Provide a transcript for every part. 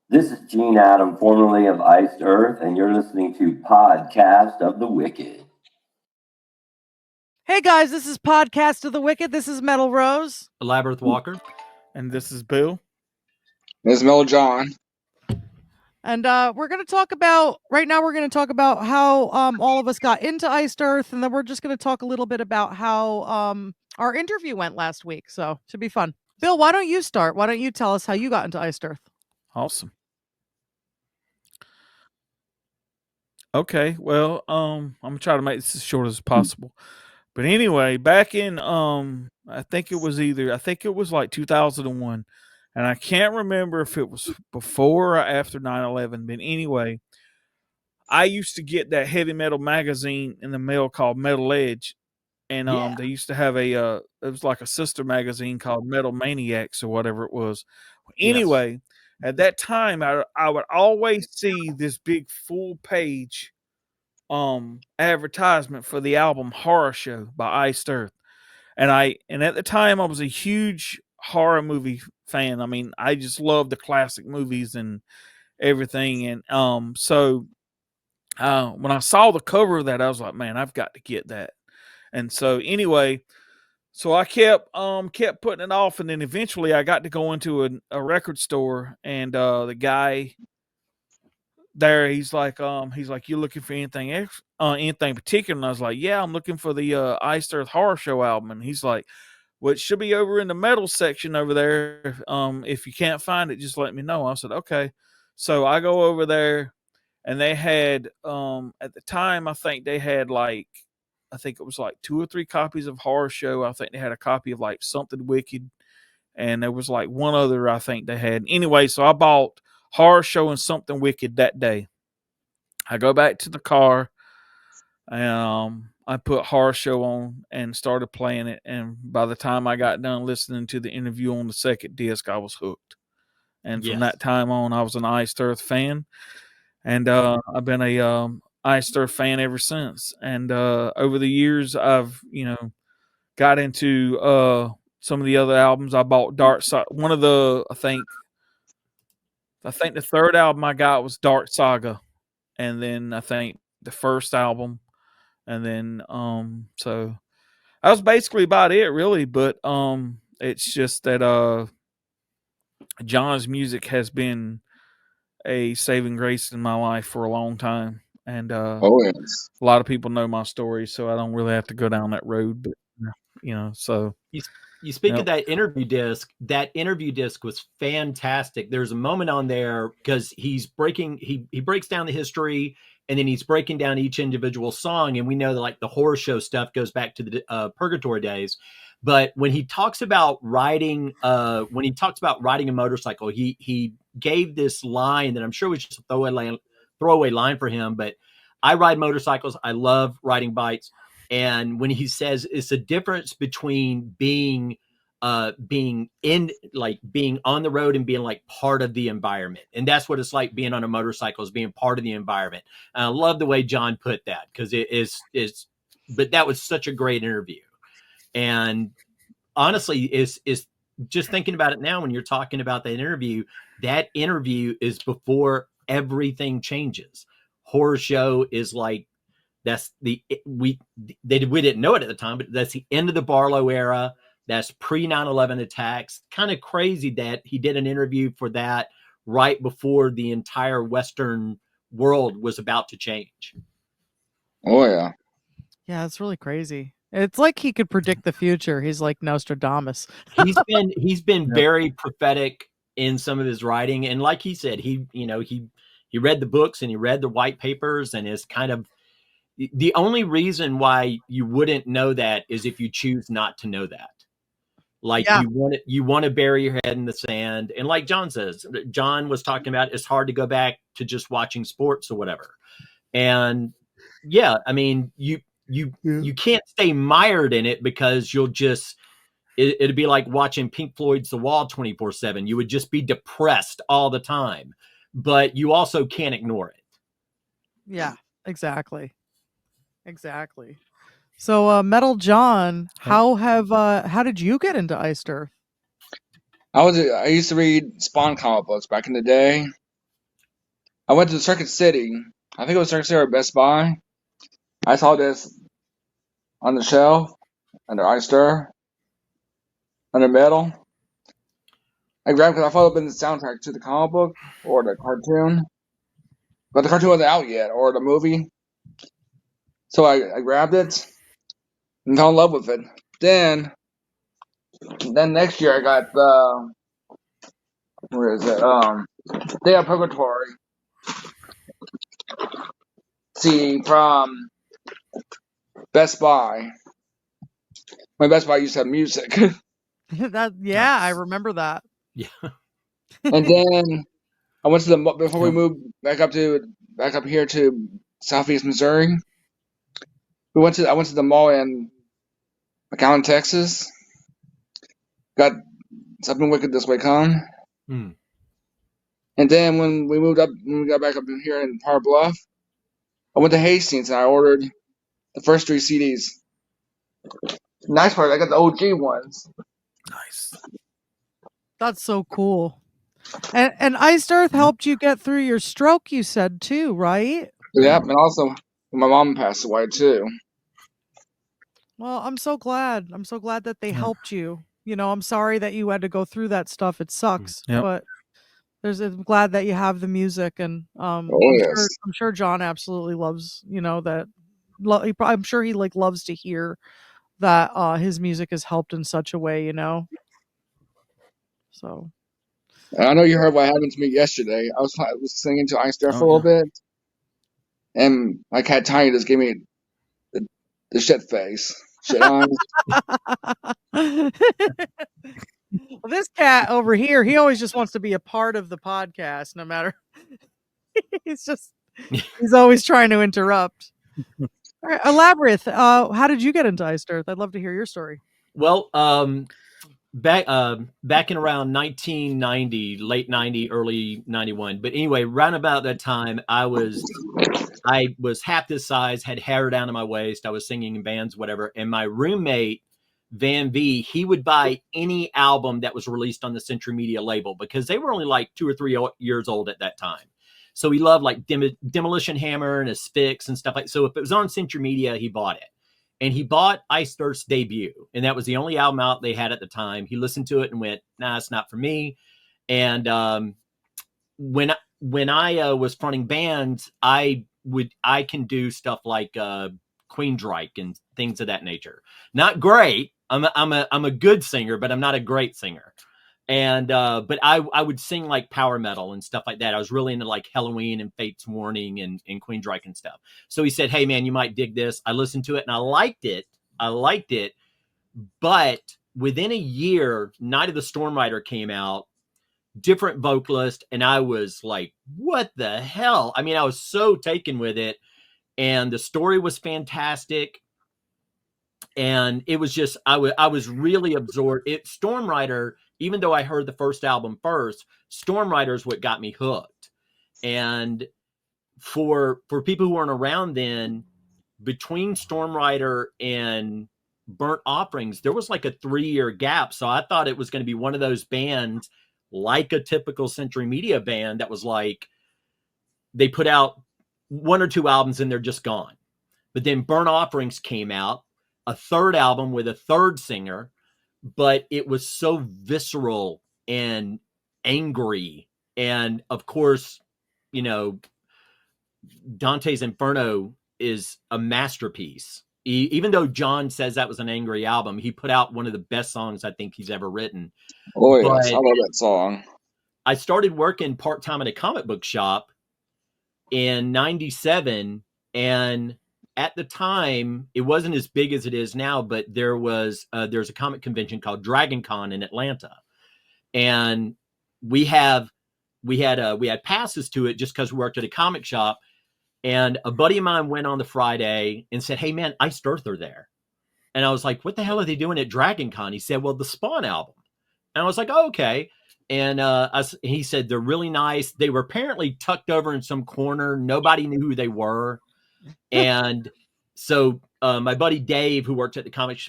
This is Gene Adam, formerly of Iced Earth, and you're listening to Podcast of the Wicked. Hey guys, this is Podcast of the Wicked. This is Metal Rose. Labyrinth Walker. And this is Bill. This is Mel John. And we're going to talk about, right now we're going to talk about how all of us got into Iced Earth, and then we're just going to talk a little bit about how our interview went last week, so it should be fun. Bill, why don't you start? Why don't you tell us how you got into Iced Earth? Awesome. Okay, well, I'm going to try to make this as short as possible. But anyway, back in, I think it was like 2001. And I can't remember if it was before or after 9/11. But anyway, I used to get that heavy metal magazine in the mail called Metal Edge. And they used to have it was like a sister magazine called Metal Maniacs or whatever it was. Anyway, at that time, I would always see this big full page advertisement for the album Horror Show by Iced Earth. And at the time I was a huge horror movie fan. I mean, I just loved the classic movies and everything. And so when I saw the cover of that, I was like, man, I've got to get that. And so anyway, so I kept putting it off, and then eventually I got to go into a record store, and the guy there, he's like, you looking for anything particular? And I was like, yeah, I'm looking for the Iced Earth Horror Show album. And he's like, well, it should be over in the metal section over there. If you can't find it, just let me know. I said, okay. So I go over there, and they had at the time, I think they had it was like 2 or 3 copies of Horror Show. I think they had a copy of like Something Wicked, and there was like one other I think they had. Anyway, so I bought Horror Show and Something Wicked that day. I go back to the car, and I put Horror Show on and started playing it. And by the time I got done listening to the interview on the second disc, I was hooked. And from that time on, I was an Iced Earth fan, and I've been a Iced Earth fan ever since. And over the years, I've got into some of the other albums. I bought Dark Side. One of the I think the third album I got was Dark Saga, and then I think the first album, and then so that was basically about it, really. But it's just that John's music has been a saving grace in my life for a long time, and a lot of people know my story, so I don't really have to go down that road. But so you speak of that interview disc. That interview disc was fantastic. There's a moment on there because he breaks down the history, and then he's breaking down each individual song. And we know that like the Horror Show stuff goes back to the Purgatory days. But when he talks about riding a motorcycle, he gave this line that I'm sure was just a throwaway line for him. But I ride motorcycles. I love riding bikes. And when he says it's a difference between being on the road and being like part of the environment. And that's what it's like being on a motorcycle, is being part of the environment. And I love the way John put that, because but that was such a great interview. And honestly, is just thinking about it now, when you're talking about that interview is before everything changes. Horror Show is like, we didn't know it at the time, but that's the end of the Barlow era. That's pre 9/11 attacks. Kind of crazy that he did an interview for that right before the entire Western world was about to change. Oh yeah. Yeah, it's really crazy. It's like he could predict the future. He's like Nostradamus. He's been very prophetic in some of his writing, and like he said, he read the books and he read the white papers, and is kind of the only reason why you wouldn't know that is if you choose not to know that. Like you want to bury your head in the sand, and like John was talking about, it's hard to go back to just watching sports or whatever. And yeah, I mean, you can't stay mired in it, because you'll just, it'd be like watching Pink Floyd's The Wall 24/7. You would just be depressed all the time, but you also can't ignore it. Yeah, exactly. So, Metal John, how did you get into Iced Earth? I used to read Spawn comic books back in the day, I went to Circuit City. I think it was Circuit City or Best Buy. I saw this on the shelf under iStir, under metal. I grabbed it because I thought it would be the soundtrack to the comic book or the cartoon. But the cartoon wasn't out yet, or the movie. So I grabbed it and fell in love with it. Then next year I got where is it? Day of Purgatory CD from Best Buy. My Best Buy used to have music. I remember that. Yeah. And then I went to the before we moved back up here to Southeast Missouri. I went to the mall in McAllen, Texas. Got Something Wicked This Way Come. Hmm. And then when we got back up in here in Power Bluff, I went to Hastings and I ordered the first 3 CDs. Nice part, I got the OG ones. Nice. That's so cool. And Iced Earth helped you get through your stroke, you said too, right? Yep, and also my mom passed away too. Well, I'm so glad. I'm so glad that they helped you. I'm sorry that you had to go through that stuff. It sucks, Yep. but I'm glad that you have the music, and I'm sure John absolutely loves, that. I'm sure he loves to hear that his music has helped in such a way, So. And I know you heard what happened to me yesterday. I was singing to Ice Star for a little bit, and my cat Tiny just gave me the shit face, shit eyes. Well, this cat over here, he always just wants to be a part of the podcast, no matter. He's always trying to interrupt. All right, Elaborate. How did you get into Iced Earth? I'd love to hear your story. Well, back in around 1990, late 90, early 91. But anyway, round about that time, I was half this size, had hair down to my waist. I was singing in bands, whatever. And my roommate, Van V, he would buy any album that was released on the Century Media label because they were only like 2 or 3 years old at that time. So he loved like Demolition Hammer and Asphyx and stuff like that. So if it was on Century Media, he bought it. And he bought Iced Earth's debut. And that was the only album out they had at the time. He listened to it and went, nah, it's not for me. And when I was fronting bands, I can do stuff like Queensryche and things of that nature. Not great. I'm a good singer, but I'm not a great singer. And but I would sing like power metal and stuff like that. I was really into like Halloween and Fate's Warning and Queensryche and stuff. So he said, hey man, you might dig this. I listened to it and I liked it. But within a year, Night of the Storm Rider came out, different vocalist, and I was like, what the hell? I mean, I was so taken with it, and the story was fantastic. And it was just, I was really absorbed. Storm Rider, even though I heard the first album first, Storm Rider is what got me hooked. And for people who weren't around then, between Storm Rider and Burnt Offerings, there was like a 3-year gap. So I thought it was going to be one of those bands, like a typical Century Media band, that was like, they put out 1 or 2 albums and they're just gone. But then Burnt Offerings came out, a 3rd album with a 3rd singer, but it was so visceral and angry. And of course, Dante's Inferno is a masterpiece. Even though John says that was an angry album, he put out one of the best songs I think he's ever written. Oh yes, I love that song. I started working part-time at a comic book shop in 97, and at the time, it wasn't as big as it is now, but there's a comic convention called Dragon Con in Atlanta. And we had passes to it just because we worked at a comic shop. And a buddy of mine went on the Friday and said, hey man, Iced Earth are there. And I was like, what the hell are they doing at Dragon Con? He said, well, the Spawn album. And I was like, oh, okay. And he said, they're really nice. They were apparently tucked over in some corner. Nobody knew who they were. And so my buddy Dave, who worked at the comic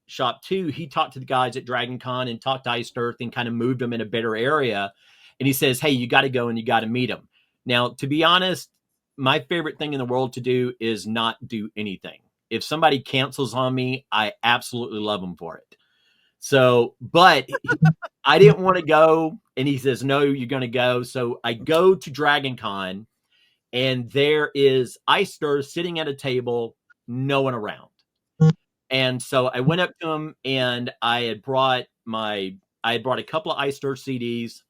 shop too, he talked to the guys at Dragon Con and talked to Iced Earth and kind of moved them in a better area. And he says, hey, you got to go and you got to meet them. Now, to be honest, my favorite thing in the world to do is not do anything. If somebody cancels on me, I absolutely love them for it. So, but I didn't want to go, and he says, no, you're going to go. So I go to Dragon Con, and there is Eister sitting at a table, no one around. And so I went up to him, and I had brought a couple of Eister CDs.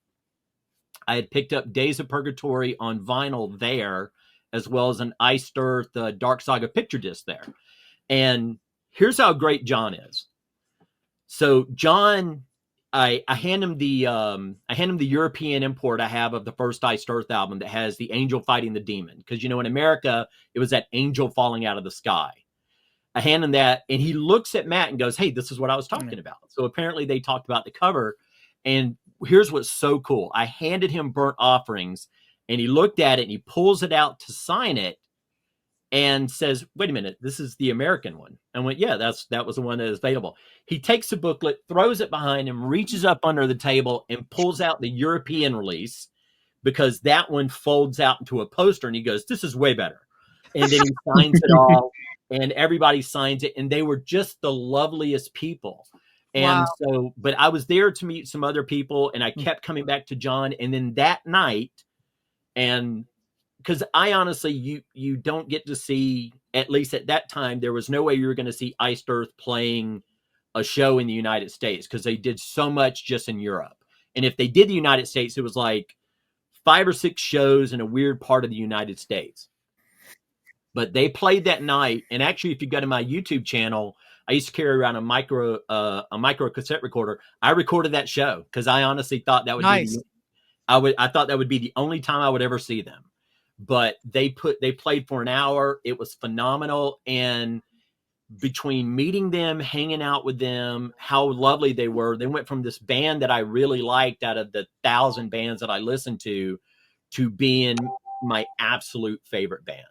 I had picked up Days of Purgatory on vinyl there, as well as an Eister, the Dark Saga picture disc there. And here's how great Jon is. So Jon, I hand him the European import I have of the first Iced Earth album that has the angel fighting the demon, because in America it was that angel falling out of the sky. I hand him that, and he looks at Matt and goes, "Hey, this is what I was talking about." So apparently they talked about the cover, and here's what's so cool. I handed him Burnt Offerings, and he looked at it and he pulls it out to sign it, and says, "Wait a minute, this is the American one." I went, "Yeah, that was the one that is available." He takes the booklet, throws it behind him, reaches up under the table, and pulls out the European release, because that one folds out into a poster, and he goes, "This is way better." And then he signs it all, and everybody signs it, and they were just the loveliest people. And Wow. so, but I was there to meet some other people, and I kept coming back to Jon. And then that night, and because I honestly, you don't get to see, at least at that time, there was no way you were going to see Iced Earth playing a show in the United States, because they did so much just in Europe. And if they did the United States, it was like 5 or 6 shows in a weird part of the United States. But they played that night. And actually, if you go to my YouTube channel, I used to carry around a micro cassette recorder. I recorded that show because I honestly thought that would Nice. I thought that would be the only time I would ever see them. But they played for an hour. It was phenomenal. And between meeting them, hanging out with them, how lovely they were, they went from this band that I really liked out of the 1,000 bands that I listened to being my absolute favorite band.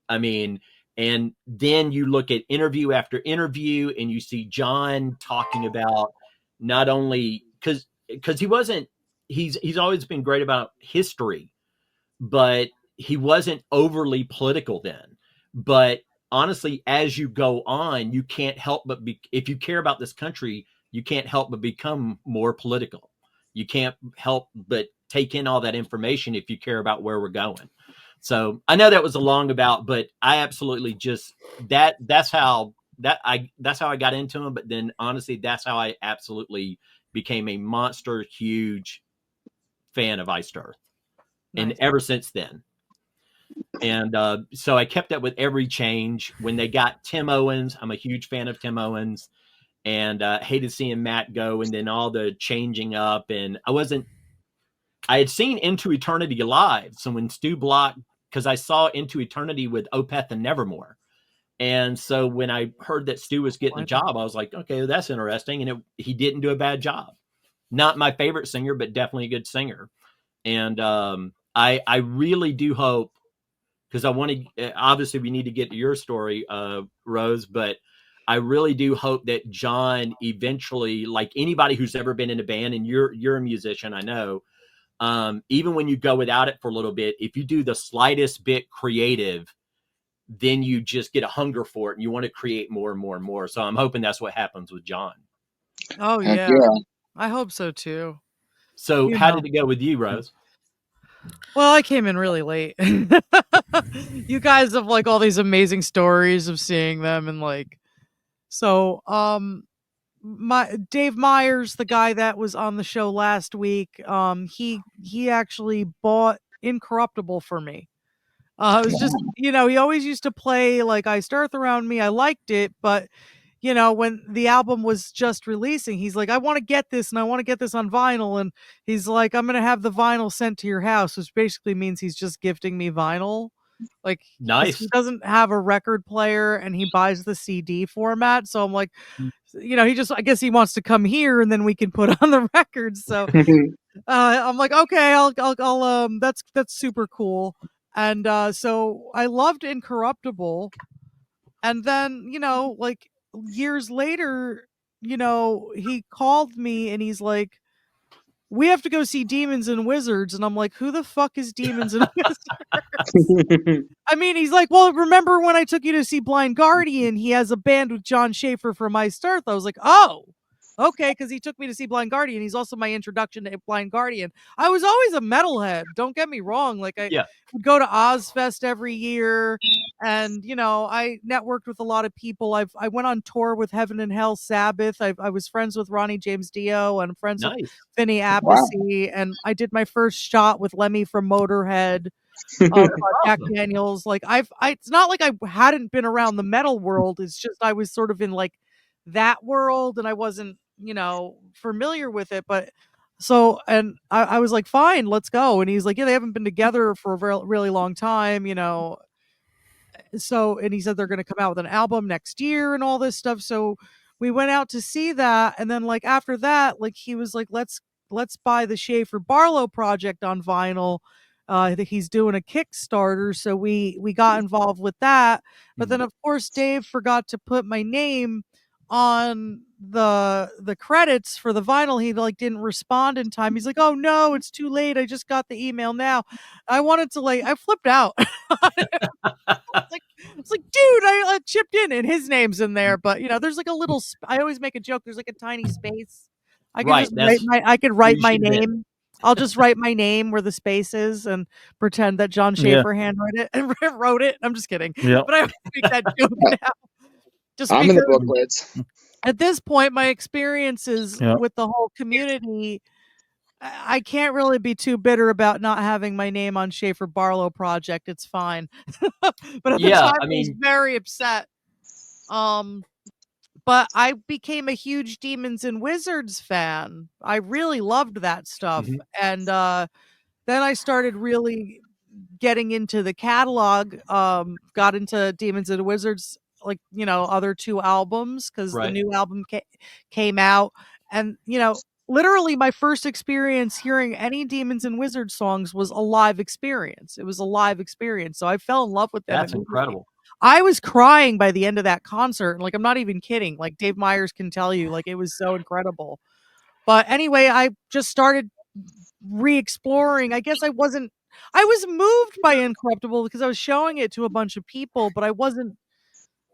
I mean, and then you look at interview after interview, and you see Jon talking about not only because he's always been great about history, but he wasn't overly political then. But honestly, as you go on, you can't help but if you care about this country, you can't help but become more political. You can't help but take in all that information if you care about where we're going. So I know that was a long about, but I absolutely just that's how I got into him. But then honestly, that's how I absolutely became a monster huge fan of Iced Earth. Nice. And ever since then. And so I kept up with every change. When they got Tim Owens, I'm a huge fan of Tim Owens, and hated seeing Matt go, and then all the changing up. And I had seen Into Eternity live. So when Stu Block, because I saw Into Eternity with Opeth and Nevermore. And so when I heard that Stu was getting a job, I was like, okay, that's interesting. And he didn't do a bad job. Not my favorite singer, but definitely a good singer. And I really do hope, because I want to, obviously we need to get to your story, Rose, but I really do hope that Jon eventually, like anybody who's ever been in a band, and you're a musician, I know, even when you go without it for a little bit, if you do the slightest bit creative, then you just get a hunger for it and you want to create more and more and more. So I'm hoping that's what happens with Jon. Oh Heck yeah. yeah. I hope so too. So You how know. did it go with you, Rose? Well, I came in really late. You guys have like all these amazing stories of seeing them, and like, so my Dave Myers, the guy that was on the show last week, he actually bought Incorruptible for me. It was just, he always used to play like Iced Earth around me. I liked it, but when the album was just releasing, he's like, I want to get this, and I want to get this on vinyl. And he's like, I'm going to have the vinyl sent to your house, which basically means he's just gifting me vinyl. Like, 'cause Nice. he doesn't have a record player, and he buys the CD format. So I'm like, I guess he wants to come here, and then we can put on the records. So I'm like, okay, I'll that's super cool. And so I loved Incorruptible. And then, like years later, he called me and he's like, we have to go see Demons and Wizards. And I'm like, who the fuck is Demons and Wizards? I mean, he's like, well, remember when I took you to see Blind Guardian? He has a band with Jon Schaffer from Iced Earth. I was like, oh, okay, because he took me to see Blind Guardian. He's also my introduction to Blind Guardian. I was always a metalhead. Don't get me wrong. Like I would go to Ozfest every year, and I networked with a lot of people. I went on tour with Heaven and Hell Sabbath. I was friends with Ronnie James Dio, and friends with Vinny Appice, and I did my first shot with Lemmy from Motorhead. Jack Daniels. Like it's not like I hadn't been around the metal world. It's just I was sort of in like that world, and I wasn't familiar with it. But so, and I was like, fine, let's go. And he's like, yeah, they haven't been together for a really long time, so, and he said they're going to come out with an album next year and all this stuff. So we went out to see that, and then like after that, like he was like, let's buy the Schaefer Barlow project on vinyl. I think he's doing a Kickstarter, so we got involved with that. But then of course Dave forgot to put my name on the credits for the vinyl. He like didn't respond in time. He's like, oh no, it's too late, I just got the email now. I wanted to I flipped out. It's like, dude, I chipped in, and his name's in there, but there's like a little I always make a joke, there's like a tiny space. I can just write my name. I'll just write my name where the space is and pretend that Jon Schaffer handwrote it and wrote it. I'm just kidding. Yep. But I make that joke now. Just I'm in the booklets. At this point, my experiences with the whole community, I can't really be too bitter about not having my name on Schaefer Barlow project. It's fine. But at the time, I was very upset. But I became a huge Demons and Wizards fan. I really loved that stuff. And then I started really getting into the catalog, got into Demons and Wizards, like, other two albums, because the new album came out. And, literally my first experience hearing any Demons and Wizards songs was a live experience. It was a live experience. So I fell in love with them. That's incredible. I was crying by the end of that concert. Like, I'm not even kidding. Like, Dave Myers can tell you, like, it was so incredible. But anyway, I just started re-exploring. I guess I was moved by Incorruptible because I was showing it to a bunch of people, but I wasn't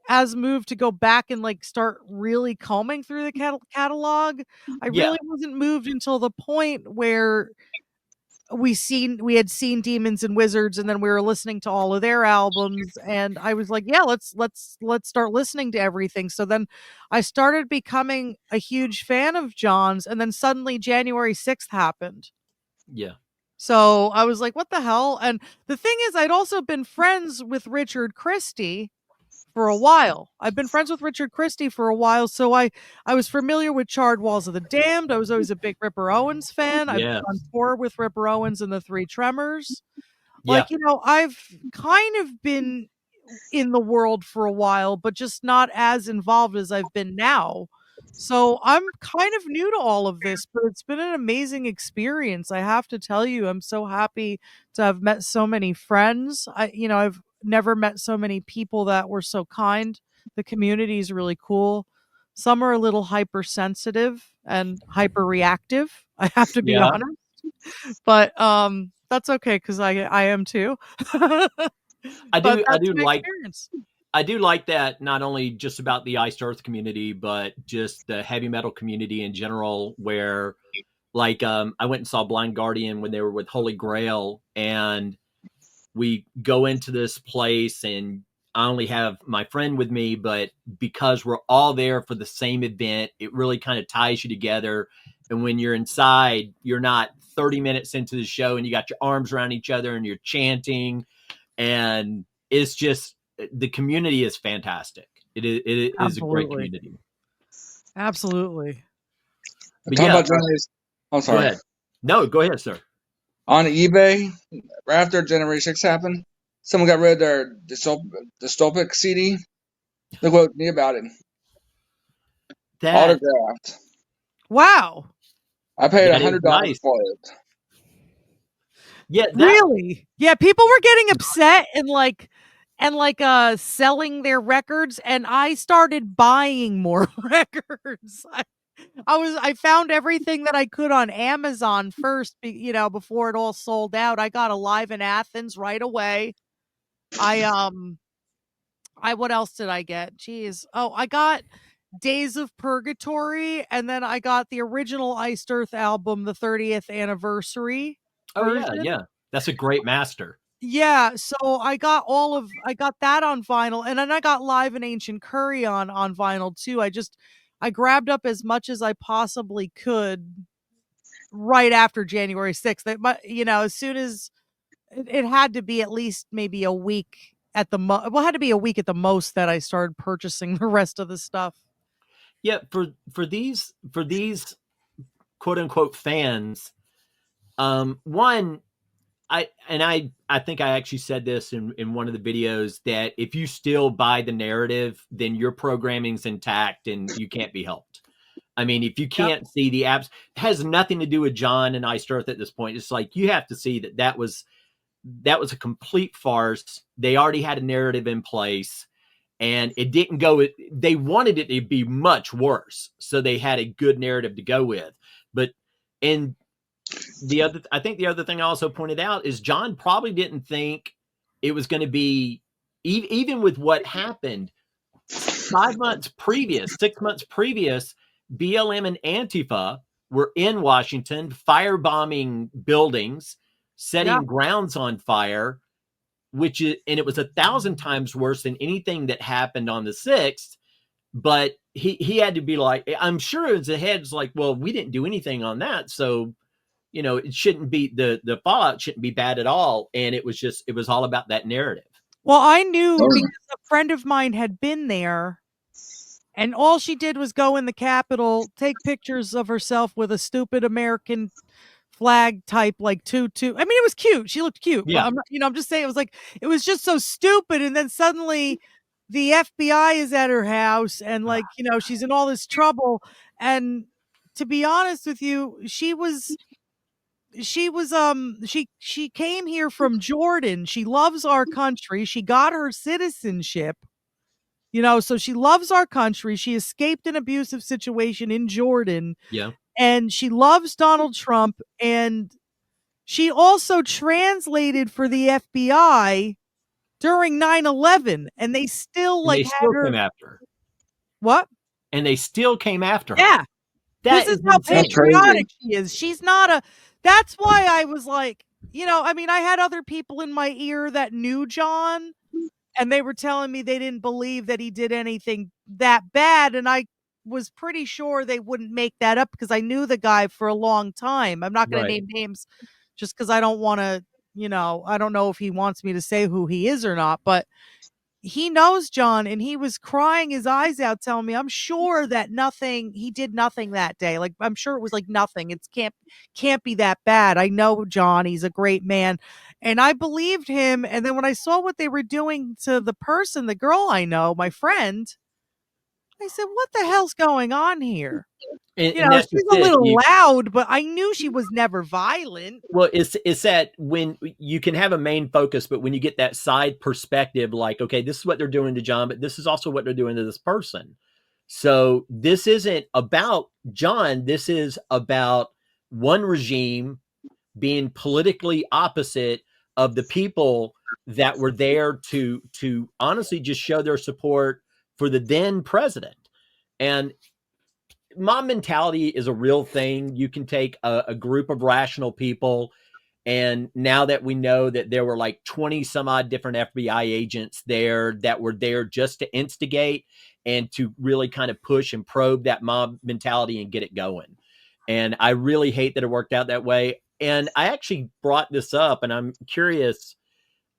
as moved to go back and like start really combing through the catalog. I really wasn't moved until the point where we had seen Demons and Wizards, and then we were listening to all of their albums, and I was like, yeah, let's start listening to everything. So then I started becoming a huge fan of Jon's, and then suddenly January 6th happened. Yeah. So I was like, what the hell? And the thing is, I'd also been friends with Richard Christie for a while. I've been friends with Richard Christie for a while, so I was familiar with Charred Walls of the Damned. I was always a big Ripper Owens fan. I've been on tour with Ripper Owens and the Three Tremors. Like, I've kind of been in the world for a while, but just not as involved as I've been now. So I'm kind of new to all of this, but it's been an amazing experience. I have to tell you, I'm so happy to have met so many friends. I've never met so many people that were so kind. The community is really cool. Some are a little hypersensitive and hyperreactive, I have to be honest. But that's okay, because I am too. I do like that, not only just about the Iced Earth community, but just the heavy metal community in general, where like I went and saw Blind Guardian when they were with Holy Grail, and we go into this place and I only have my friend with me, but because we're all there for the same event, it really kind of ties you together. And when you're inside, you're not 30 minutes into the show and you got your arms around each other and you're chanting, and it's just, the community is fantastic. It is a great community. Absolutely. I'm sorry. Go ahead. No, go ahead, sir. On eBay, right after January 6 happened, someone got rid of their dystopic CD. Look what me about it. Autographed. Wow. I paid $100 for it. Yeah. Really? Yeah, people were getting upset and selling their records, and I started buying more records. I found everything that I could on Amazon first, before it all sold out. I got Alive in Athens right away. What else did I get? Jeez. Oh, I got Days of Purgatory, and then I got the original Iced Earth album, the 30th anniversary Oh yeah, version. yeah. That's a great master. Yeah, so I got that on vinyl, and then I got Live in Ancient Curry on vinyl too. I grabbed up as much as I possibly could right after January 6th. As soon as it had to be at least maybe a week at the it had to be a week at the most that I started purchasing the rest of the stuff. Yeah, for these quote unquote fans, one, I think I actually said this in one of the videos, that if you still buy the narrative, then your programming's intact and you can't be helped. I mean, if you can't see the apps, it has nothing to do with Jon and Iced Earth at this point. It's like you have to see that was a complete farce. They already had a narrative in place, and it didn't go. They wanted it to be much worse, so they had a good narrative to go with. But and I think the other thing I also pointed out is Jon probably didn't think it was going to be, even with what happened 6 months previous, BLM and Antifa were in Washington firebombing buildings, setting grounds on fire, and it was 1,000 times worse than anything that happened on the 6th. But he had to be like, I'm sure his head's like, well, we didn't do anything on that, so it shouldn't be, the fallout shouldn't be bad at all. And it was all about that narrative. Well, I knew because a friend of mine had been there, and all she did was go in the Capitol, take pictures of herself with a stupid American flag type like tutu. I mean, it was cute. She looked cute. Yeah. But I'm just saying, it was just so stupid. And then suddenly the FBI is at her house, and she's in all this trouble. And to be honest with you, she came here from Jordan. She loves our country. She got her citizenship. So she loves our country. She escaped an abusive situation in Jordan. Yeah. And she loves Donald Trump. And she also translated for the FBI during 9/11. And they still Came after her. What? And they still came after her. Yeah. This is how patriotic she is. She's not that's why I was like, I had other people in my ear that knew Jon, and they were telling me they didn't believe that he did anything that bad. And I was pretty sure they wouldn't make that up because I knew the guy for a long time. I'm not going to name names just because I don't want to, I don't know if he wants me to say who he is or not, but he knows Jon, and he was crying his eyes out telling me, I'm sure that he did nothing that day. Like, I'm sure it was like nothing. It can't be that bad. I know Jon, he's a great man. And I believed him. And then when I saw what they were doing to the girl I know, my friend, I said, what the hell's going on here? And she's a little loud, but I knew she was never violent. Well, it's that when you can have a main focus, but when you get that side perspective, like, okay, this is what they're doing to Jon, but this is also what they're doing to this person. So this isn't about Jon. This is about one regime being politically opposite of the people that were there to honestly just show their support for the then president. And mob mentality is a real thing. You can take a group of rational people, and now that we know that there were like 20 some odd different FBI agents there that were there just to instigate and to really kind of push and probe that mob mentality and get it going. And I really hate that it worked out that way. And I actually brought this up, and I'm curious.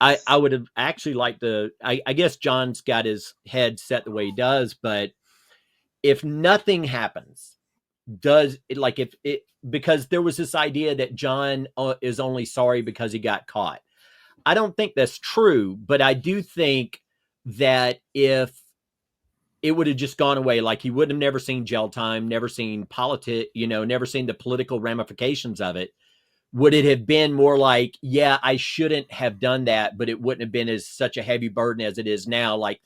I would have actually liked to, I guess Jon's got his head set the way he does, but if nothing happens, because there was this idea that Jon is only sorry because he got caught. I don't think that's true, but I do think that if it would have just gone away, like he would have never seen jail time, never seen never seen the political ramifications of it. Would it have been more like, yeah, I shouldn't have done that, but it wouldn't have been as such a heavy burden as it is now. Like,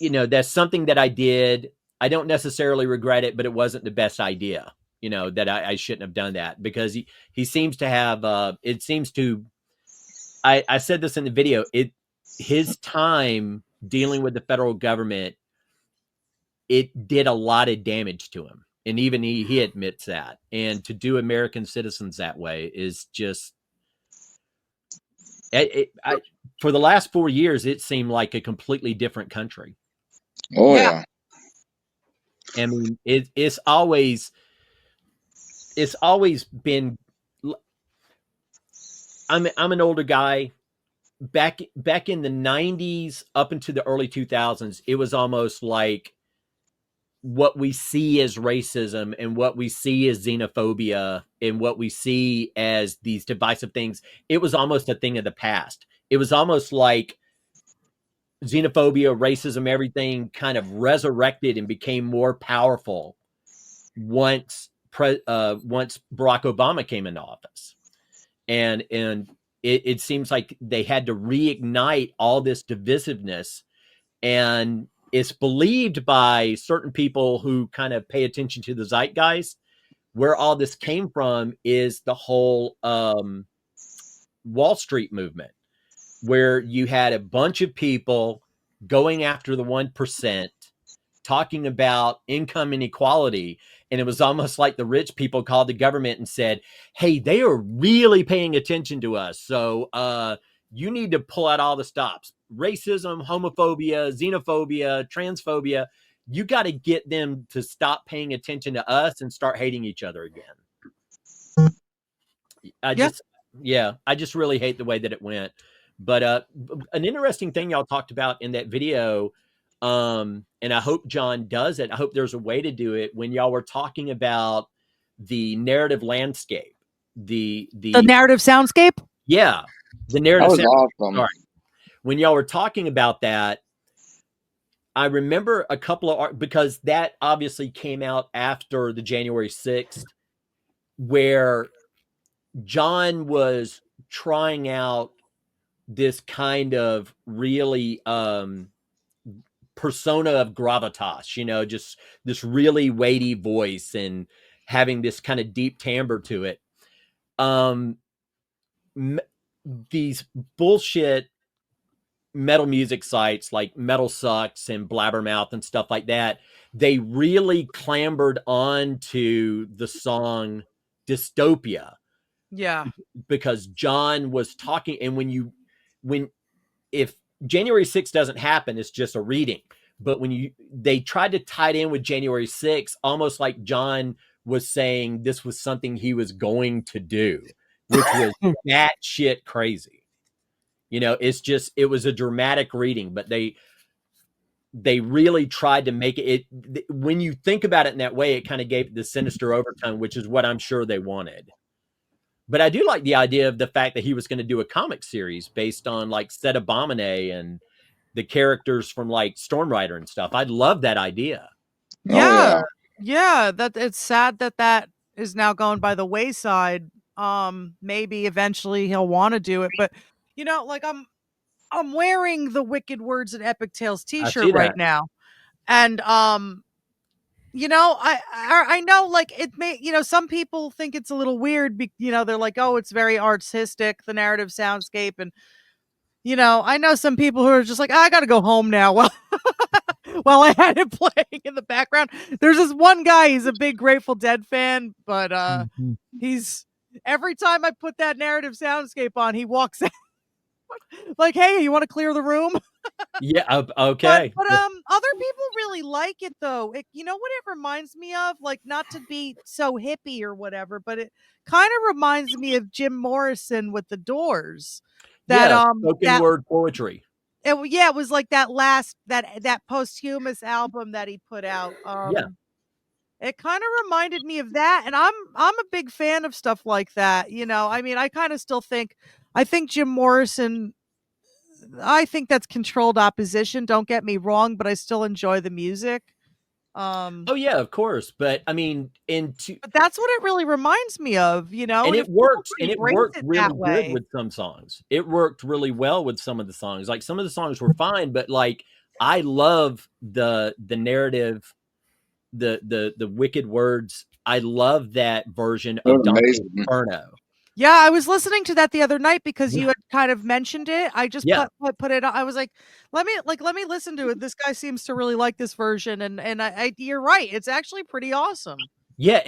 that's something that I did. I don't necessarily regret it, but it wasn't the best idea, that I shouldn't have done that, because he seems to have, it seems to, I said this in the video, his time dealing with the federal government, it did a lot of damage to him. And even he admits that. And to do American citizens that way is just, for the last 4 years, it seemed like a completely different country. Oh Yeah. yeah. I mean, it's always been. I'm an older guy. Back in the 90s up into the early 2000s, it was almost like what we see as racism and what we see as xenophobia and what we see as these divisive things. It was almost a thing of the past. It was almost like xenophobia, racism, everything kind of resurrected and became more powerful once Barack Obama came into office. And it seems like they had to reignite all this divisiveness. And it's believed by certain people who kind of pay attention to the zeitgeist, where all this came from is the whole Wall Street movement, where you had a bunch of people going after the 1%, talking about income inequality. And it was almost like the rich people called the government and said, hey, they are really paying attention to us. So you need to pull out all the stops. Racism, homophobia, xenophobia, transphobia. You got to get them to stop paying attention to us and start hating each other again. I just really hate the way that it went. But an interesting thing y'all talked about in that video, and I hope Jon does it. I hope there's a way to do it, when y'all were talking about the narrative landscape, the narrative soundscape. Yeah, the narrative. That was awesome. Sorry. When y'all were talking about that, I remember a couple of, because that obviously came out after the January 6th, where Jon was trying out this kind of really persona of gravitas, just this really weighty voice and having this kind of deep timbre to it. These bullshit metal music sites like Metal Sucks and Blabbermouth and stuff like that, they really clambered onto the song Dystopia. Yeah. Because Jon was talking, and if January 6th doesn't happen, it's just a reading. But when they tried to tie it in with January 6th, almost like Jon was saying this was something he was going to do, which was that shit crazy. It was a dramatic reading, but they really tried to make it, when you think about it in that way, it kind of gave the sinister overtone, which is what I'm sure they wanted. But I do like the idea of the fact that he was going to do a comic series based on like Seth Abomine and the characters from like Storm Rider and stuff. I'd love that idea. Yeah. Yeah. That it's sad that is now going by the wayside. Maybe eventually he'll want to do it, but like I'm wearing the Wicked Words and Epic Tales t-shirt right now. And I know, like, it may, some people think it's a little weird, they're like, oh, it's very artistic, the narrative soundscape. And, I know some people who are just like, I got to go home now. Well, while I had it playing in the background, there's this one guy, he's a big Grateful Dead fan, but he's, every time I put that narrative soundscape on, he walks out like, hey, you want to clear the room? Yeah. Okay. But other people really like it though. You know what it reminds me of? Like, not to be so hippie or whatever, but it kind of reminds me of Jim Morrison with the Doors. That spoken word poetry. It was like that last that posthumous album that he put out. It kind of reminded me of that, and I'm a big fan of stuff like that. I mean, I kind of still think, I think Jim Morrison, I think that's controlled opposition. Don't get me wrong, but I still enjoy the music. Oh yeah, of course. But I mean, but that's what it really reminds me of, and it worked really good with some songs. It worked really well with some of the songs. Like, some of the songs were fine, but like, I love the narrative the wicked words. I love that version That of was Dante's amazing. Inferno. Yeah, I was listening to that the other night because you had kind of mentioned it. I just Yeah. put it on. I was like, let me listen to it. This guy seems to really like this version, and I you're right. It's actually pretty awesome. Yeah,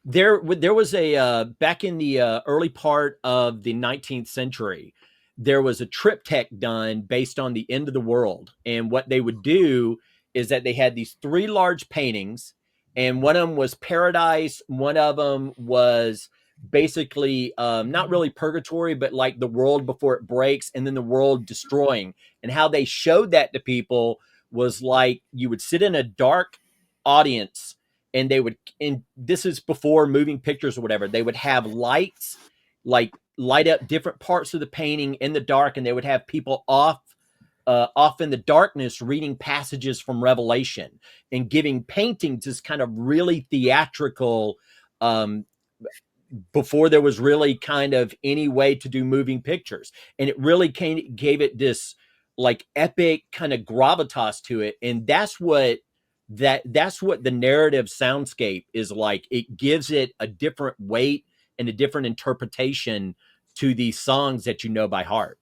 there was a back in the early part of the 19th century, there was a triptych done based on the end of the world. And what they would do is that they had these three large paintings, and one of them was paradise, one of them was basically not really purgatory, but like the world before it breaks, and then the world destroying. And how they showed that to people was like you would sit in a dark audience, and they would, and this is before moving pictures or whatever, they would have lights like light up different parts of the painting in the dark, and they would have people off in the darkness reading passages from Revelation and giving paintings this kind of really theatrical, before there was really kind of any way to do moving pictures. And it really gave it this like epic kind of gravitas to it. And that's what the narrative soundscape is like. It gives it a different weight and a different interpretation to these songs that you know by heart.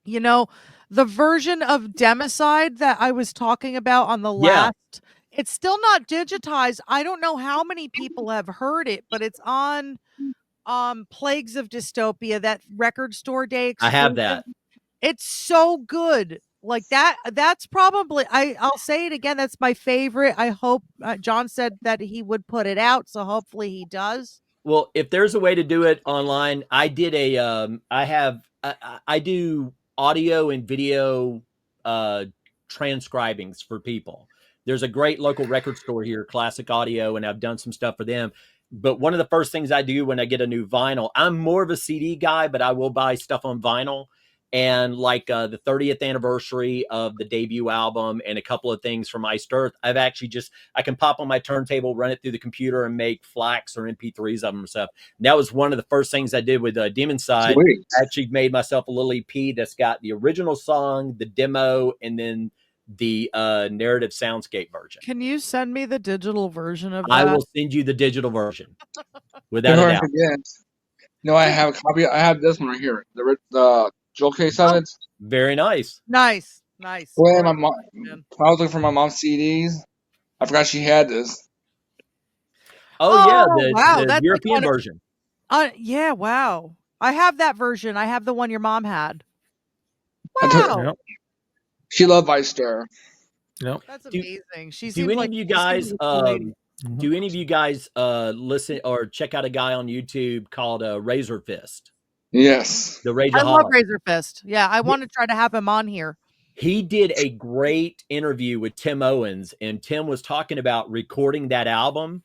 You know, the version of Democide that I was talking about on the Yeah. last, it's still not digitized. I don't know how many people have heard it, but it's on Plagues of Dystopia, that record store day I have exclusive. that. It's so good. Like that's probably, I'll say it again, that's my favorite. I hope John said that he would put it out, so hopefully he does. Well, if there's a way to do it online, I did I do audio and video transcribings for people. There's a great local record store here, Classic Audio, and I've done some stuff for them. But one of the first things I do when I get a new vinyl, I'm more of a CD guy, but I will buy stuff on vinyl. And like the 30th anniversary of the debut album and a couple of things from Iced Earth, I can pop on my turntable, run it through the computer, and make FLACs or MP3s of them and stuff. And that was one of the first things I did with Demon Side. Sweet. I actually made myself a little EP that's got the original song, the demo, and then the narrative soundscape version. Can you send me the digital version of that? I will send you the digital version without a doubt. No, I have a copy. I have this one right here. The jewel case of it. Very nice. Nice. When I was looking for my mom's CDs, I forgot she had this. Oh yeah, wow, the that's European version. Yeah, wow. I have that version. I have the one your mom had. I took- Wow, Yep. She loved Ice Stir. Yep. that's Do- amazing. She Do seems any like of you she seems guys like a lady. do any of you guys listen or check out a guy on YouTube called Razor Fist? Yes. The Rage I love Rageaholic. Razor Fist. Yeah, I want to try to have him on here. He did a great interview with Tim Owens, and Tim was talking about recording that album,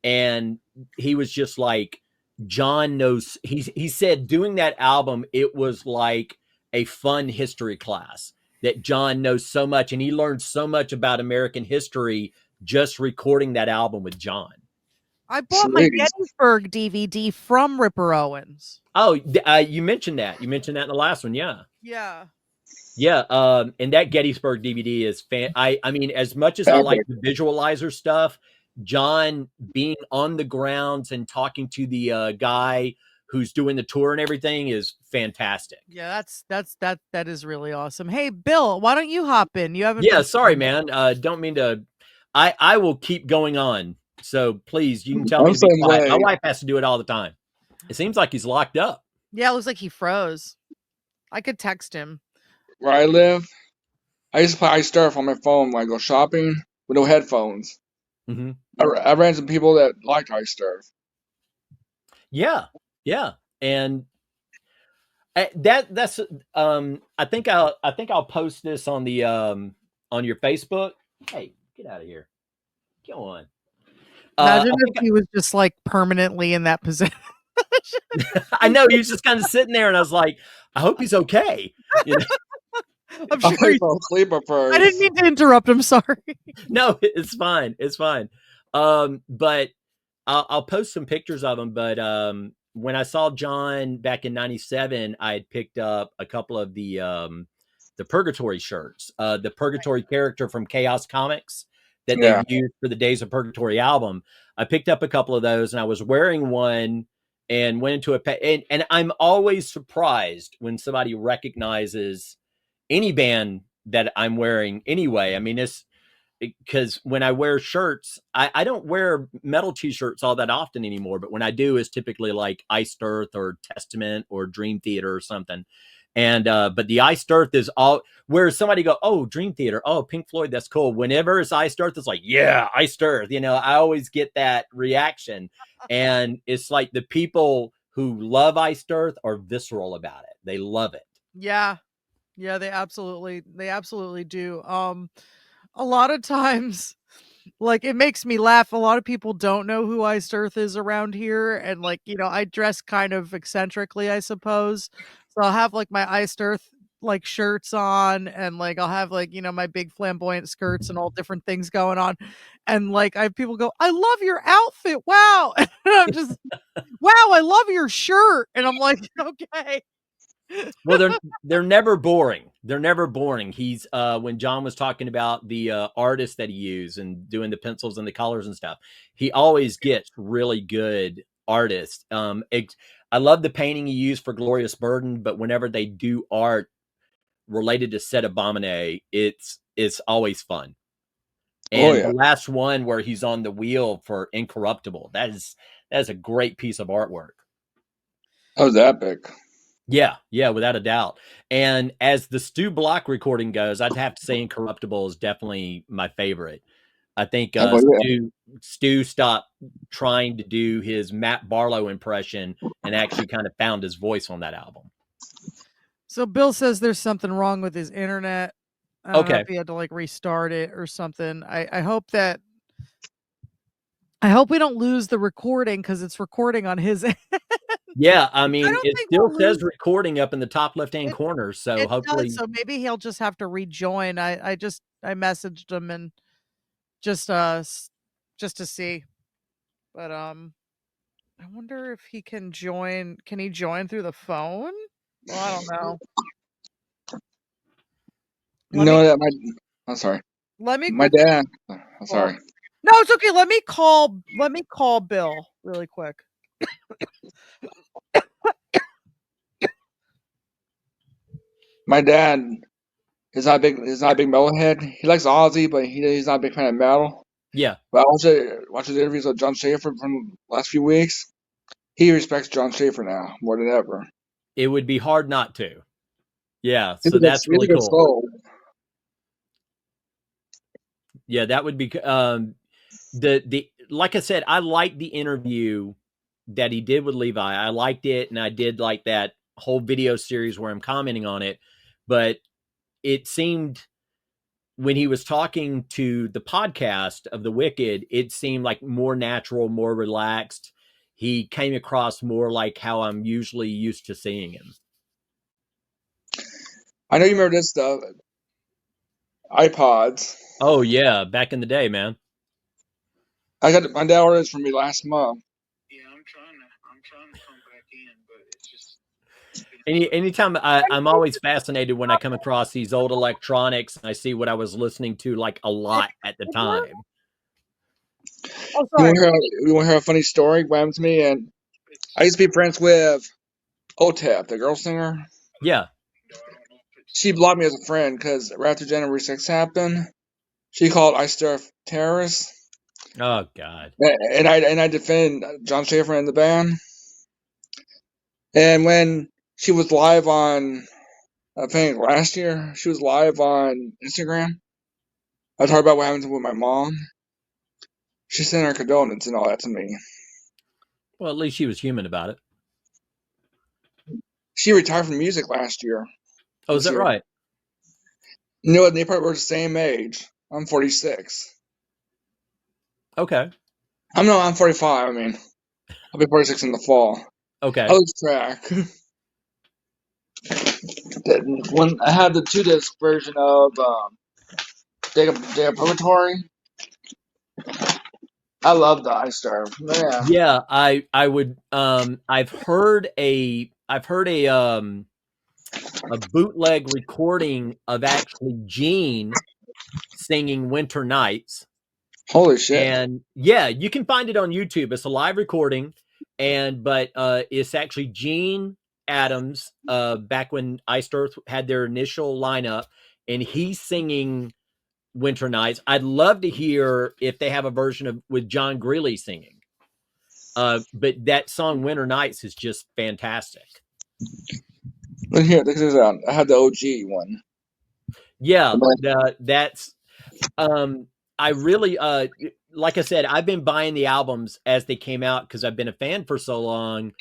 and he was just like, John knows. He said doing that album, it was like a fun history class, that John knows so much, and he learned so much about American history just recording that album with John. I bought my Sweet. Gettysburg DVD from Ripper Owens. Oh, you mentioned that. You mentioned that in the last one, yeah. Yeah. Yeah, and that Gettysburg DVD is I mean, as much as I like the visualizer stuff, John being on the grounds and talking to the guy who's doing the tour and everything is fantastic. Yeah, that is really awesome. Hey, Bill, why don't you hop in? You haven't. Yeah, sorry, man. Don't mean to. I will keep going on. So please, you can tell me to be quiet. My wife has to do it all the time. It seems like he's locked up. Yeah, it looks like he froze. I could text him. Where I live, I used to play Ice Stir on my phone when I go shopping with no headphones. Mm-hmm. I ran into people that liked Ice Stir. Yeah, and that's I think I'll post this on the on your Facebook. Hey, get out of here. Go on. Imagine if he was just like permanently in that position. I know, he was just kind of sitting there, and I was like, I hope he's okay. You know? I'm sure I fell asleep at first. I didn't mean to interrupt. I'm sorry. No, it's fine. It's fine. But I'll post some pictures of him. But when I saw John back in '97, I had picked up a couple of the Purgatory shirts. The Purgatory character from Chaos Comics that Yeah. they used for the Days of Purgatory album. I picked up a couple of those, and I was wearing one and went into and I'm always surprised when somebody recognizes any band that I'm wearing anyway. I mean, it's because when I wear shirts, I don't wear metal t-shirts all that often anymore, but when I do, it's typically like Iced Earth or Testament or Dream Theater or something. And but the Iced Earth is all where somebody go, oh, Dream Theater, oh, Pink Floyd, that's cool. Whenever it's Iced Earth, it's like, yeah, Iced Earth. I always get that reaction. And it's like the people who love Iced Earth are visceral about it. They love it. Yeah. They absolutely do. A lot of times, like, it makes me laugh. A lot of people don't know who Iced Earth is around here. And like, I dress kind of eccentrically, I suppose. So I'll have like my Iced Earth like shirts on, and like I'll have like, my big flamboyant skirts and all different things going on. And like I have people go, I love your outfit. Wow. And I'm just, wow, I love your shirt. And I'm like, okay. Well, they're never boring. They're never boring. He's when John was talking about the artists that he used and doing the pencils and the colors and stuff, he always gets really good artists. I love the painting he used for Glorious Burden, but whenever they do art related to Set Abomine, it's always fun. And the last one where he's on the wheel for Incorruptible, that is a great piece of artwork. That was epic. Yeah, without a doubt. And as the Stu Block recording goes, I'd have to say Incorruptible is definitely my favorite. I think Stu stopped trying to do his Matt Barlow impression and actually kind of found his voice on that album. So Bill says there's something wrong with his internet. I don't know Okay. if he had to like restart it or something. I hope we don't lose the recording because it's recording on his end. Yeah, I mean, don't it think still we'll says lose- recording up in the top left-hand corner, so It hopefully. does, so maybe he'll just have to rejoin. I messaged him and just to see. But I wonder if he can join. Can he join through the phone? Well, I don't know. I'm sorry. Let me My dad. I'm sorry. No, it's okay. Let me call Bill really quick. My dad is not a big metalhead. He likes Ozzy, but he's not a big fan of metal. Yeah. But I watched his interviews with Jon Schaffer from the last few weeks. He respects Jon Schaffer now more than ever. It would be hard not to. Yeah, so that's really cool. Soul. Yeah, that would be the like I said, I liked the interview that he did with Levi. I liked it, and I did like that whole video series where I'm commenting on it. But it seemed when he was talking to the podcast of The Wicked, it seemed like more natural, more relaxed. He came across more like how I'm usually used to seeing him. I know you remember this stuff. iPods. Oh yeah, back in the day, man. My dad ordered this for me last month. Yeah, I'm trying to come back in, but it's just Anytime I'm always fascinated when I come across these old electronics and I see what I was listening to like a lot at the time. Oh, sorry. You want to hear a funny story? What happened to me? And I used to be friends with OTEP, the girl singer. Yeah. She blocked me as a friend because right after January 6th happened, she called Iced Earth terrorists. Oh God. And I defended Jon Schaffer and the band. And when she was live on, I think last year, she was live on Instagram. I talked about what happened with my mom. She sent her condolence and all that to me. Well, at least she was human about it. She retired from music last year. Oh, is that right? You know what? They probably were the same age. I'm 46. Okay. I'm 45. I mean, I'll be 46 in the fall. Okay. I lose track. When I had the 2-disc version of Day of Purgatory, I love the Iced Earth. Yeah, I would I've heard a bootleg recording of actually Gene singing Winter Nights. Holy shit! And yeah, you can find it on YouTube. It's a live recording, but it's actually Gene Adams back when Iced Earth had their initial lineup, and he's singing Winter Nights. I'd love to hear if they have a version of with John Greeley singing. But that song Winter Nights is just fantastic. Look here, this is I had the OG one. Yeah, that's I really like I said, I've been buying the albums as they came out because I've been a fan for so long.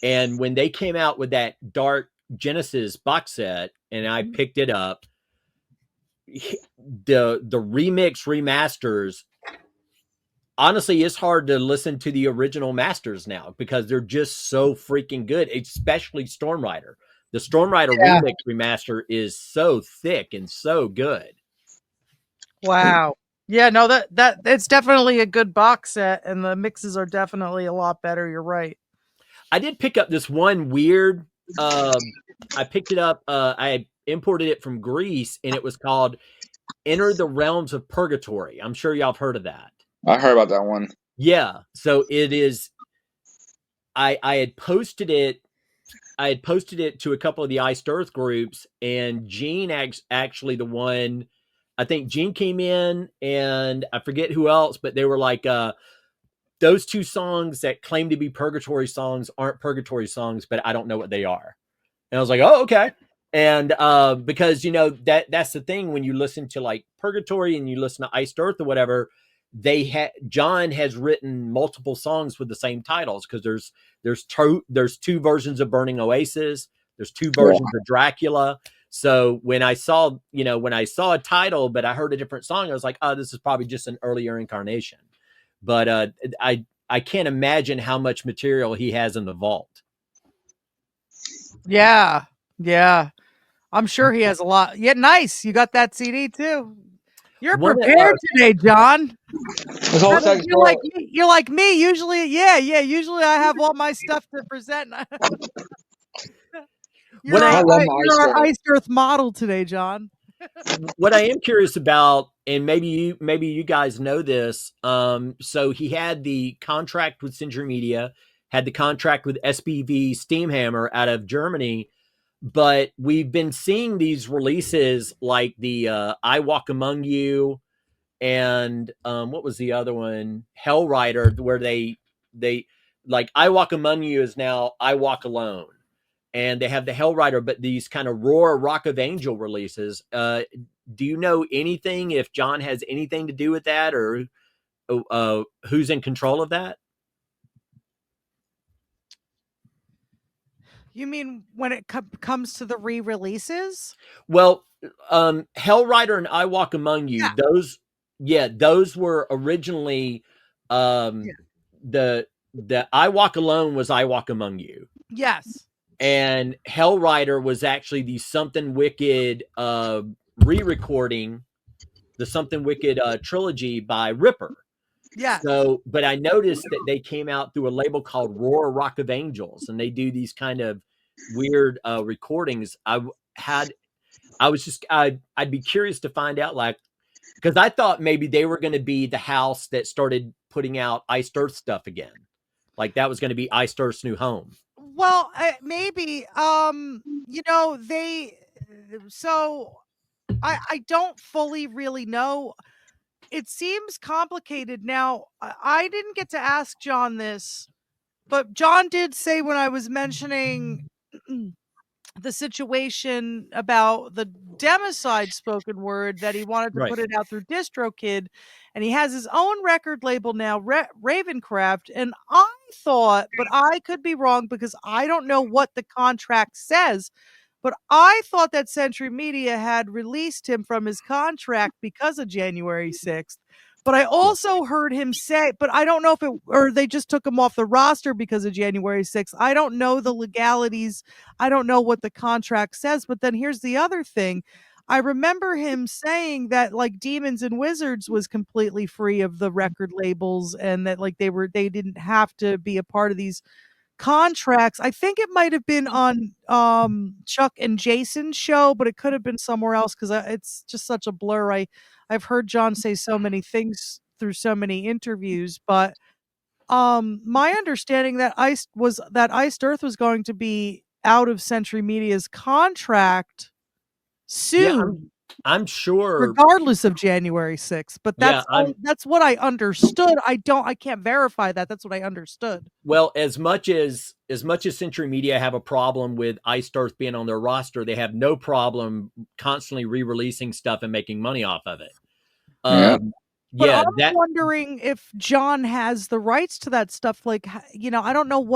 And when they came out with that Dark Genesis box set and I picked it up, the remix remasters, honestly, it's hard to listen to the original masters now because they're just so freaking good, especially Storm Rider. The Storm Rider remix remaster is so thick and so good. Wow. Yeah, no, that it's definitely a good box set, and the mixes are definitely a lot better. You're right. I did pick up this one weird. I picked it up. I imported it from Greece, and it was called "Enter the Realms of Purgatory." I'm sure y'all have heard of that. I heard about that one. Yeah, so it is. I had posted it. I had posted it to a couple of the Iced Earth groups, and Gene actually the one. I think Gene came in, and I forget who else, but they were like, those two songs that claim to be Purgatory songs aren't Purgatory songs, but I don't know what they are. And I was like, oh, okay. And because, that's the thing when you listen to like Purgatory and you listen to Iced Earth or whatever, John has written multiple songs with the same titles because there's two versions of Burning Oasis. There's two versions of Dracula. So when I saw a title, but I heard a different song, I was like, oh, this is probably just an earlier incarnation. But I can't imagine how much material he has in the vault. Yeah. I'm sure he has a lot. Yeah, nice. You got that CD too. You're prepared today, John. You're like me. Usually, usually I have all my stuff to present. You're our Iced Earth model today, John. What I am curious about, and maybe you guys know this, so he had the contract with Century Media, had the contract with SPV Steamhammer out of Germany, but we've been seeing these releases like the I Walk Among You and what was the other one? Hell Rider, where they like I Walk Among You is now I Walk Alone. And they have the Hell Rider, but these kind of Roar Rock of Angel releases. Do you know anything if John has anything to do with that, or who's in control of that? You mean when it comes to the re-releases? Well, Hell Rider and I Walk Among You, those were originally the I Walk Alone was I Walk Among You. Yes. And Hell Rider was actually the Something Wicked re-recording, the Something Wicked trilogy by Ripper. Yeah. So, but I noticed that they came out through a label called Roar Rock of Angels, and they do these kind of weird recordings. I'd be curious to find out, like, because I thought maybe they were going to be the house that started putting out Iced Earth stuff again, like that was going to be Iced Earth's new home. Well, maybe, so I don't fully really know. It seems complicated. Now, I didn't get to ask John this, but John did say when I was mentioning the situation about the Democide spoken word that he wanted to put it out through DistroKid, and he has his own record label now, Ravencraft. And I thought, but I could be wrong because I don't know what the contract says, but I thought that Century Media had released him from his contract because of January 6th. But I also heard him say, but I don't know if or they just took him off the roster because of January 6th. I don't know the legalities. I don't know what the contract says. But then here's the other thing. I remember him saying that like Demons and Wizards was completely free of the record labels and that like they didn't have to be a part of these contracts. I think it might have been on Chuck and Jason's show, but it could have been somewhere else because it's just such a blur. I've heard John say so many things through so many interviews, but my understanding that Iced Earth was going to be out of Century Media's contract Yeah, soon, I'm sure. regardless of January 6th. But Yeah, that's what I understood. I can't verify that. That's what I understood. Well, as much as Century Media have a problem with Iced Earth being on their roster, they have no problem constantly re-releasing stuff and making money off of it. Yeah. But Yeah, I'm wondering if Jon has the rights to that stuff. Like, I don't know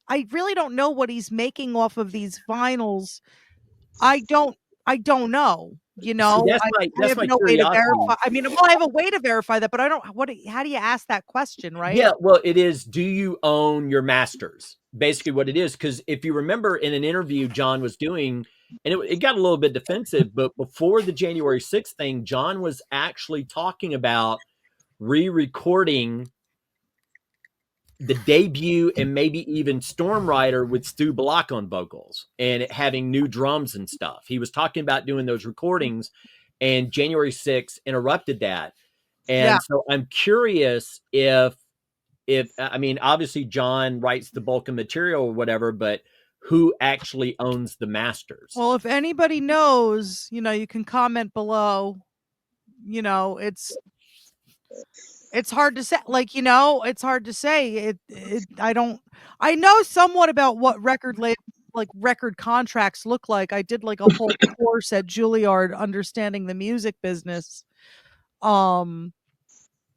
I really don't know what he's making off of these vinyls. I don't know. See, that's I have my no way to curiosity. verify. I mean, well, I have a way to verify that, but I don't. How do you ask that question, right? Yeah, well, it is. Do you own your masters? Basically, what it is. Because if you remember, in an interview Jon was doing, and it got a little bit defensive, but before the January 6th thing, Jon was actually talking about re-recording the debut and maybe even Storm Rider with Stu Block on vocals and having new drums and stuff. He was talking about doing those recordings, and January 6th interrupted that. And so I'm curious if I mean, obviously Jon writes the bulk of material or whatever, but who actually owns the masters? Well, if anybody knows, you can comment below. It's hard to say. Like, it's hard to say. I know somewhat about what record contracts look like. I did like a whole course at Juilliard understanding the music business.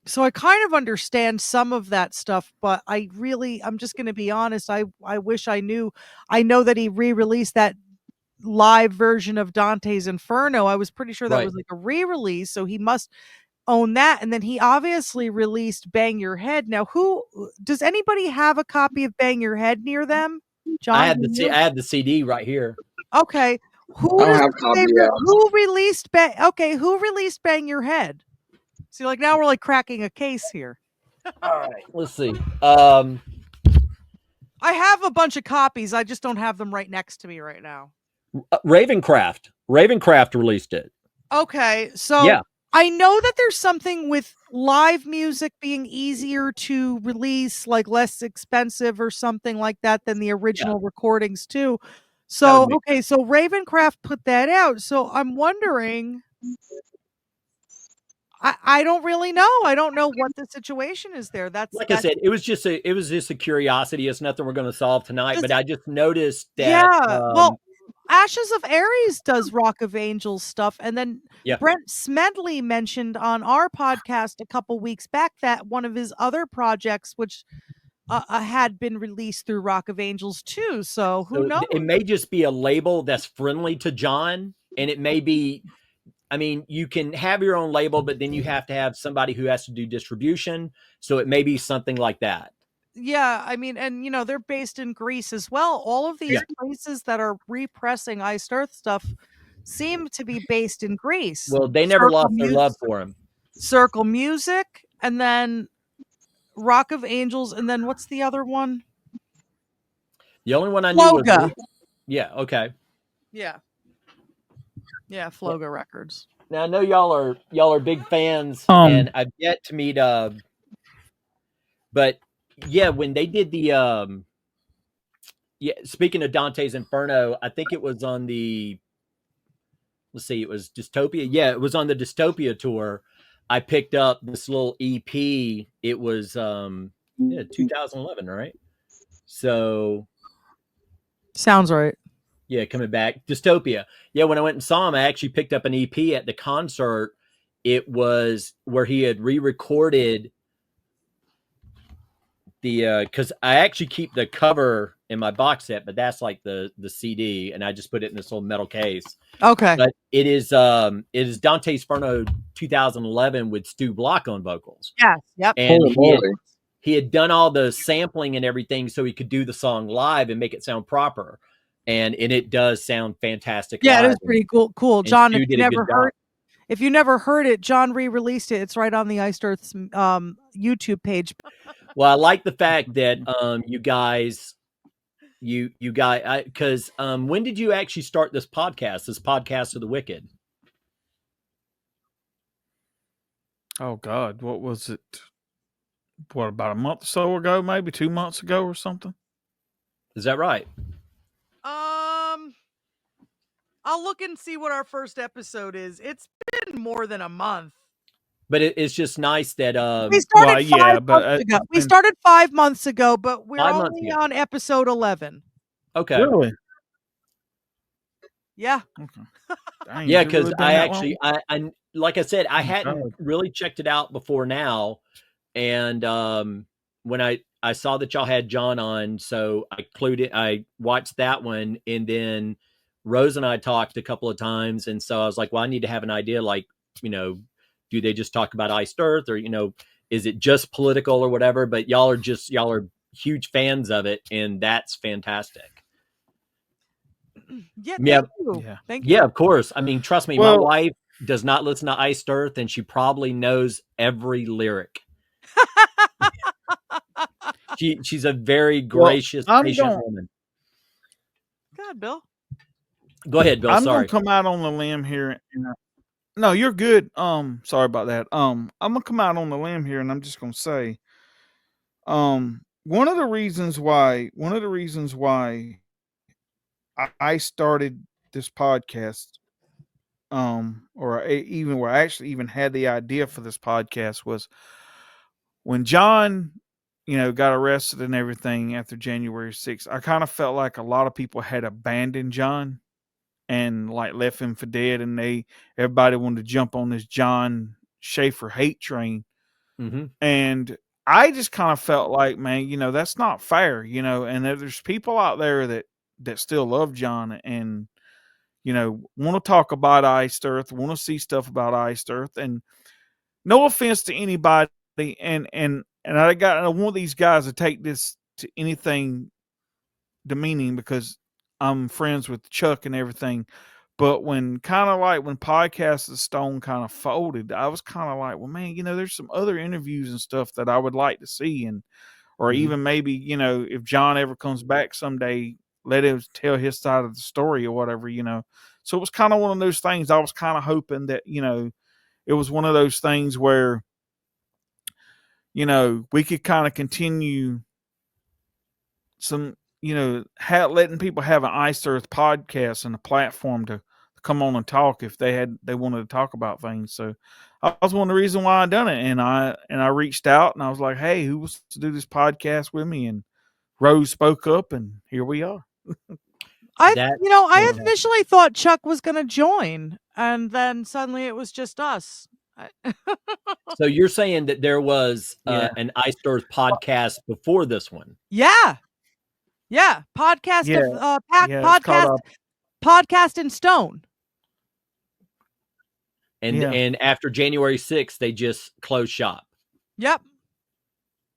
So I kind of understand some of that stuff, but I'm just going to be honest. I wish I knew. I know that he re-released that live version of Dante's Inferno. I was pretty sure that Right. was like a re-release, so he must own that. And then he obviously released Bang Your Head. Now, does anybody have a copy of Bang Your Head near them? Jon, I have the CD right here. Okay. Who I don't does have it copy say yet. who released who released Bang Your Head? See, like now we're like cracking a case here. All right, let's see. I have a bunch of copies. I just don't have them right next to me right now. Ravencraft released it. Okay, so Yeah. I know that there's something with live music being easier to release, like less expensive or something like that than the original recordings too. So, okay, so Ravencraft put that out. So I'm wondering, I don't really know. I don't know what the situation is there. I said, it was just a curiosity. It's nothing we're going to solve tonight, but I just noticed that. Yeah, well, Ashes of Aries does Rock of Angels stuff, and then Brent Smedley mentioned on our podcast a couple weeks back that one of his other projects, which had been released through Rock of Angels too. So who knows? It may just be a label that's friendly to Jon, and it may be. I mean, you can have your own label, but then you have to have somebody who has to do distribution. So it may be something like that. Yeah, I mean, and they're based in Greece as well. All of these places that are repressing Iced Earth stuff seem to be based in Greece. Well, they never lost their love for him. Circle Music, and then Rock of Angels, and then what's the other one? The only one I knew was okay. Yeah, Floga Records. Now I know y'all are big fans, and I've yet to meet. But yeah, when they did the speaking of Dante's Inferno, I think it was on the. Let's see, it was Dystopia. Yeah, it was on the Dystopia tour. I picked up this little EP. It was 2011, right? So sounds right. Yeah, coming back. Dystopia. Yeah, when I went and saw him, I actually picked up an EP at the concert. It was where he had re-recorded because I actually keep the cover in my box set, but that's like the CD, and I just put it in this little metal case. Okay. But it is Dante's Inferno 2011 with Stu Block on vocals. Yes. Yep. And he had done all the sampling and everything so he could do the song live and make it sound proper. And it does sound fantastic. Yeah, live. it is pretty cool. Jon, if you never heard it, Jon re-released it. It's right on the Iced Earth's YouTube page. Well, I like the fact that you guys, because when did you actually start this podcast of the Wicked? Oh God, what was it? What, about a month or so ago? Maybe 2 months ago or something. Is that right? I'll look and see what our first episode is. It's been more than a month. But it's just nice that We started Well, yeah, 5 but months ago. We and started 5 months ago, but we're 5 months only ago. on episode 11. Okay. really, Yeah. okay, dang, Yeah, has it because really been I that actually, long? I like I said, I Oh my hadn't God. really checked it out before now, and when I saw that y'all had John on, so I clued it. I watched that one, and then Rose and I talked a couple of times, and so I was like, well, I need to have an idea, like, do they just talk about Iced Earth, or is it just political or whatever? But y'all are huge fans of it, and that's fantastic. Yeah, Yeah, thank you. Yeah. Thank yeah, you. of course. I mean, trust me, my Well, wife does not listen to Iced Earth, and she probably knows every lyric. She's a very well, gracious, I'm patient going. woman. God, Bill. Go ahead, Bill. I'm gonna Sorry. come out on the limb here. No, you're good. Sorry about that. I'm gonna come out on the limb here, and I'm just gonna say, one of the reasons why I started this podcast, or even where I actually even had the idea for this podcast was when John, got arrested and everything after January 6th. I kind of felt like a lot of people had abandoned John and like left him for dead, and everybody wanted to jump on this Jon Schaffer hate train. Mm-hmm. And I just kind of felt like, man, that's not fair, and there's people out there that still love John and want to talk about Iced Earth, want to see stuff about Iced Earth. And no offense to anybody, and I want these guys to take this to anything demeaning, because I'm friends with Chuck and everything. But when Podcast of Stone kind of folded, I was kind of like, well, man, there's some other interviews and stuff that I would like to see, or Mhm. even maybe, if John ever comes back someday, let him tell his side of the story or whatever. So it was kind of one of those things. I was kind of hoping that, it was one of those things where, we could kind of continue some, letting people have an Iced Earth podcast and a platform to come on and talk if they wanted to talk about things. So that was one of the reasons why I done it. And I reached out and I was like, hey, who wants to do this podcast with me? And Rose spoke up, and here we are. I Yeah. initially thought Chuck was going to join, and then suddenly it was just us. So you're saying that there was Yeah. an Iced Earth podcast before this one, Yeah. Yeah. Podcast Yeah. of Yeah. It's called podcast in Stone. and Yeah. and after January 6th, they just closed shop. Yep.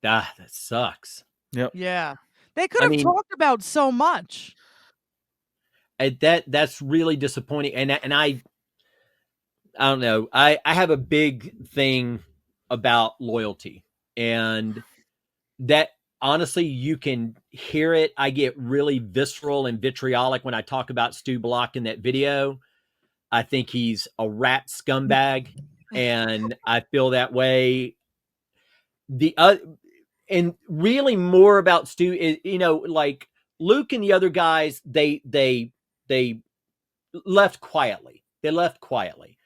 Ah, that sucks. Yep. Yeah. They could I have mean, talked about so much. that's really disappointing. And I don't know. I have a big thing about loyalty, and that honestly, you can hear it. I get really visceral and vitriolic when I talk about Stu Block in that video. I think he's a rat scumbag, and I feel that way. And really more about Stu is, like Luke and the other guys, they left quietly. They left quietly.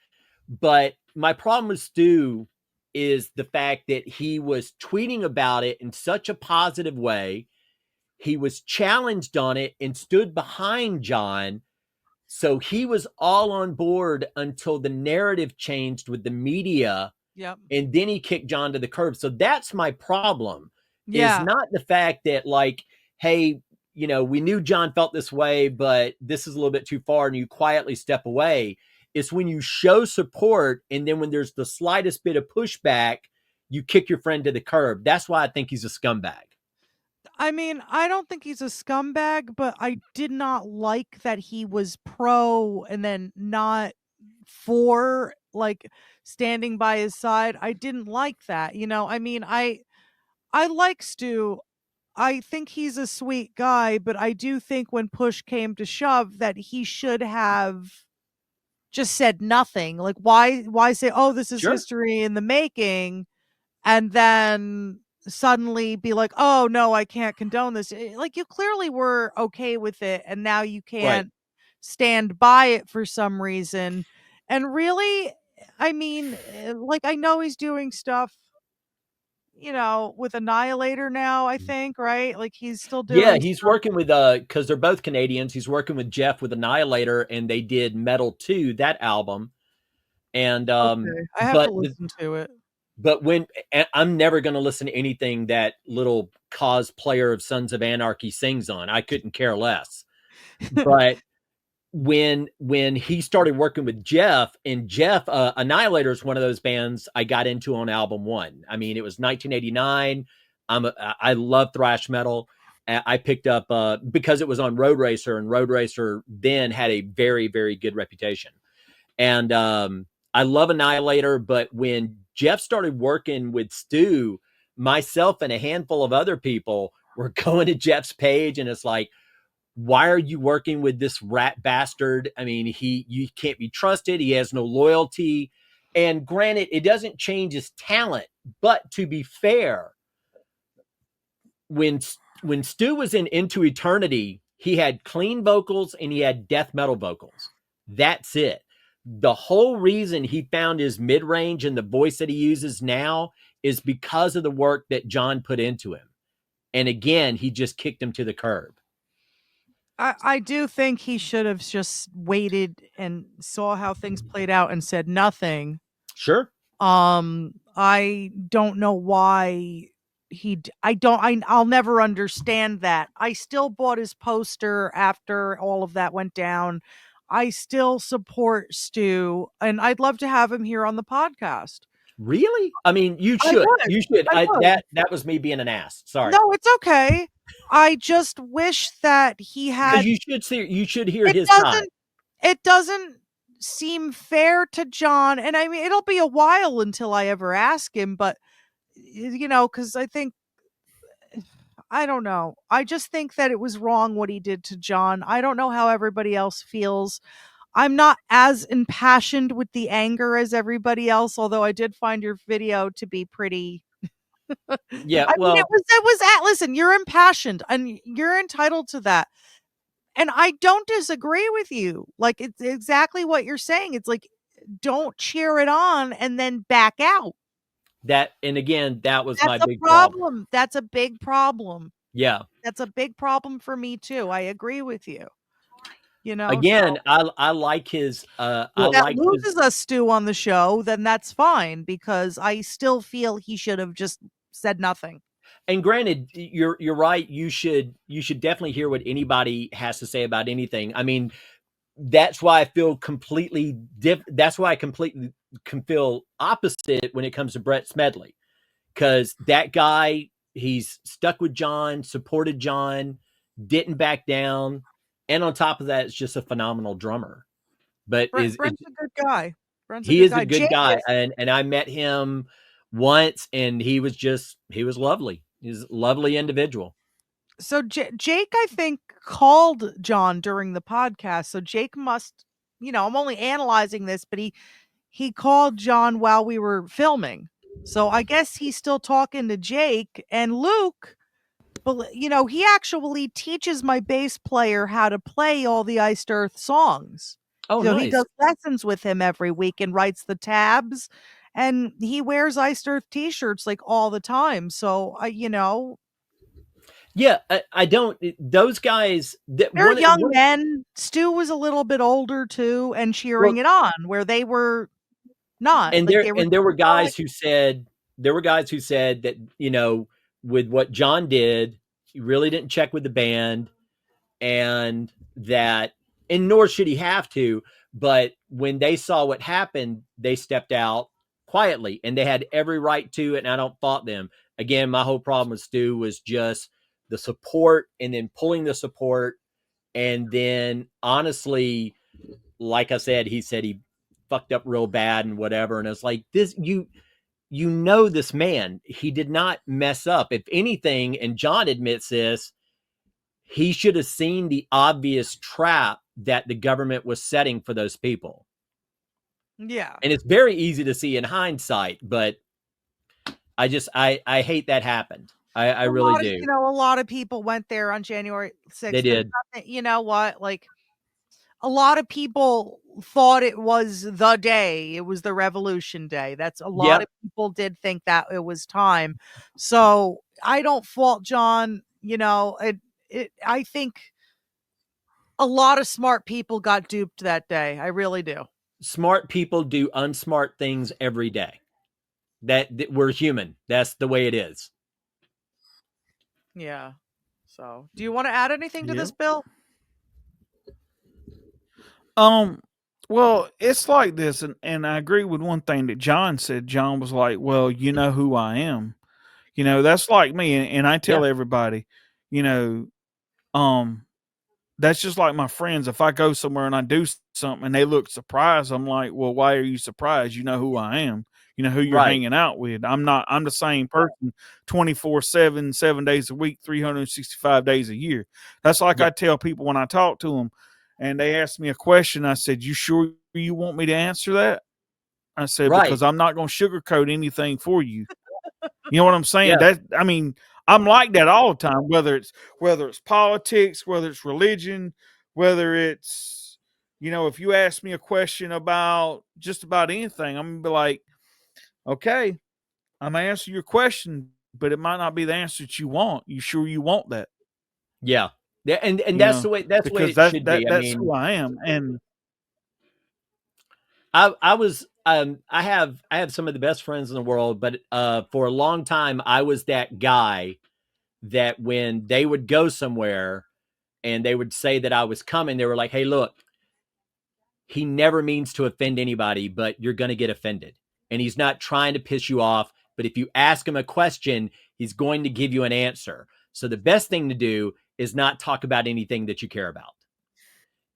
But my problem with Stu is the fact that he was tweeting about it in such a positive way. He was challenged on it and stood behind John. So he was all on board until the narrative changed with the media. Yep. And then he kicked John to the curb. So that's my problem. Is Yeah. not the fact that, like, hey, we knew John felt this way, but this is a little bit too far, and you quietly step away. It's when you show support, and then when there's the slightest bit of pushback, you kick your friend to the curb. That's why I think he's a scumbag. I mean, I don't think he's a scumbag, but I did not like that he was pro and then not for, like, standing by his side. I didn't like that. I mean, I like Stu. I think he's a sweet guy, but I do think when push came to shove that he should have just said nothing. Like, why say, oh, this is Sure. history in the making, and then suddenly be like, oh no, I can't condone this. Like, you clearly were okay with it, and now you can't stand by it for some reason. And really, I mean, like, I know he's doing stuff, with Annihilator now, I think, right? Like, he's still Yeah, doing he's stuff. working with because they're both Canadians. He's working with Jeff with Annihilator, and they did Metal 2, that album. And Okay, I have to but listen to it. but when I'm never going to listen to anything that little cosplayer of Sons of Anarchy sings on. I couldn't care less. But when he started working with Jeff, and Jeff, Annihilator is one of those bands I got into on album 1. I mean, it was 1989. I love thrash metal. I picked up because it was on Road Racer, and Road Racer then had a very, very good reputation. And I love Annihilator, but when Jeff started working with Stu, myself and a handful of other people were going to Jeff's page, and it's like, why are you working with this rat bastard? I mean, you can't be trusted. He has no loyalty. And granted, it doesn't change his talent, but to be fair, when Stu was in Into Eternity, he had clean vocals and he had death metal vocals. That's it. The whole reason he found his mid-range and the voice that he uses now is because of the work that Jon put into him. And again, he just kicked him to the curb. I do think he should have just waited and saw how things played out and said nothing. Sure. I don't know why I'll never understand that. I still bought his poster after all of that went down. I still support Stu, and I'd love to have him here on the podcast. Really? I mean, you I should. would. You should. I would. That was me being an ass. Sorry. No, it's okay. I just wish that he had. You should hear It his side. doesn't seem fair to Jon, and I mean, it'll be a while until I ever ask him, but because I think, I don't know. I just think that it was wrong what he did to Jon. I don't know how everybody else feels. I'm not as impassioned with the anger as everybody else, although I did find your video to be pretty. Yeah, I well, mean, it was listen, you're impassioned and you're entitled to that. And I don't disagree with you. Like, it's exactly what you're saying. It's like, don't cheer it on and then back out. and again, that was my That's a big problem. That's a big problem. Yeah. That's a big problem for me too. I agree with you. Again, I like his that loses us, Stu, on the show, then that's fine, because I still feel he should have just said nothing. And granted, you're right. You should definitely hear what anybody has to say about anything. I mean, that's why I feel completely that's why I completely can feel opposite when it comes to Brett Smedley, because that guy, he's stuck with Jon, supported Jon, didn't back down, and on top of that, it's just a phenomenal drummer. But Brent's a good guy. He is a good guy, and I met him once, and he was lovely. He's a lovely individual. So Jake, I think, called Jon during the podcast. So Jake must, I'm only analyzing this, but he called Jon while we were filming. So I guess he's still talking to Jake. And Luke, but he actually teaches my bass player how to play all the Iced Earth songs. Oh, so nice. He does lessons with him every week and writes the tabs. And he wears Iced Earth t-shirts like all the time. So Yeah, I don't. Those guys, they're young men. Stu was a little bit older too, and cheering it on, where they were not. And there were guys who said that with what Jon did, he really didn't check with the band, and nor should he have to. But when they saw what happened, they stepped out quietly, and they had every right to. And I don't fault them. Again, my whole problem with Stu was just the support, and then pulling the support, and then honestly, like I said, he said he fucked up real bad and whatever, and it's like, this, this man, he did not mess up. If anything, and Jon admits this, he should have seen the obvious trap that the government was setting for those people. Yeah. And it's very easy to see in hindsight, but I hate that happened. I really do. You know, a lot of people went there on January 6th. They did. You know what? Like, a lot of people thought it was the day. It was the Revolution Day. That's a lot of people did think that it was time. So I don't fault John. You know, I think a lot of smart people got duped that day. I really do. Smart people do unsmart things every day. That we're human. That's the way it is. Yeah. So, do you want to add anything to this, Bill? Well, it's like this, and I agree with one thing that John said. John was like, "Well, you know who I am." You know, that's like me, and I tell everybody, you know, that's just like my friends. If I go somewhere and I do something and they look surprised, I'm like, "Well, why are you surprised? You know who I am. You know who you're hanging out with. I'm the same person 24/7, 7 days a week, 365 days a year." That's like I tell people when I talk to them and they ask me a question. I said, "You sure you want me to answer that?" I said, "Because I'm not going to sugarcoat anything for you." You know what I'm saying? I mean, I'm like that all the time, whether it's politics, whether it's religion, whether it's, you know, if you ask me a question about just about anything, I'm gonna be like, "Okay, I'm gonna answer your question, but it might not be the answer that you want. You sure you want that?" Yeah. And that's the way it should be. That's who I am. And I was I have some of the best friends in the world, but for a long time I was that guy that when they would go somewhere and they would say that I was coming, they were like, "Hey, look, he never means to offend anybody, but you're going to get offended. And he's not trying to piss you off, but if you ask him a question, he's going to give you an answer. So the best thing to do is not talk about anything that you care about."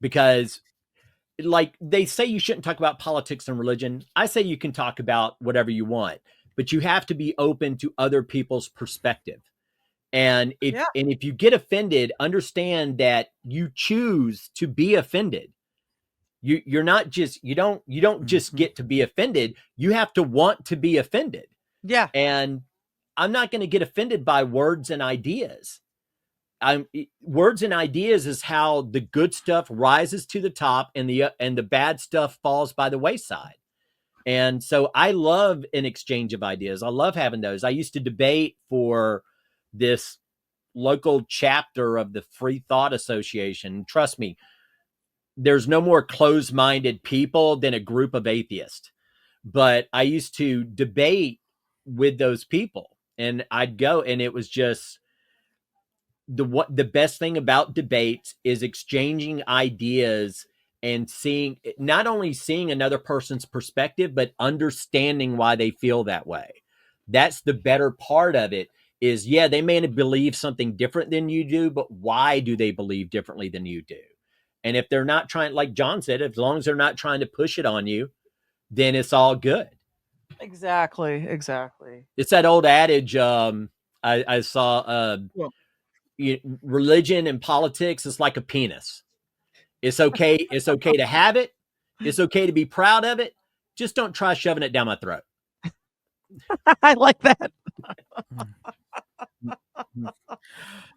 Because like they say you shouldn't talk about politics and religion. I say you can talk about whatever you want, but you have to be open to other people's perspective. And if you get offended, understand that you choose to be offended. You're not just you don't just get to be offended. You have to want to be offended. Yeah. And I'm not going to get offended by words and ideas. Words and ideas is how the good stuff rises to the top and the bad stuff falls by the wayside. And so I love an exchange of ideas. I love having those. I used to debate for this local chapter of the Free Thought Association. Trust me, there's no more closed-minded people than a group of atheists. But I used to debate with those people, and I'd go, and it was just the best thing about debates is exchanging ideas and not only seeing another person's perspective, but understanding why they feel that way. That's the better part of it. Is they may believe something different than you do, but why do they believe differently than you do? And if they're not trying, like John said, as long as they're not trying to push it on you, then it's all good. Exactly. It's that old adage. I saw religion and politics is like a penis. It's okay. It's okay to have it. It's okay to be proud of it. Just don't try shoving it down my throat. I like that.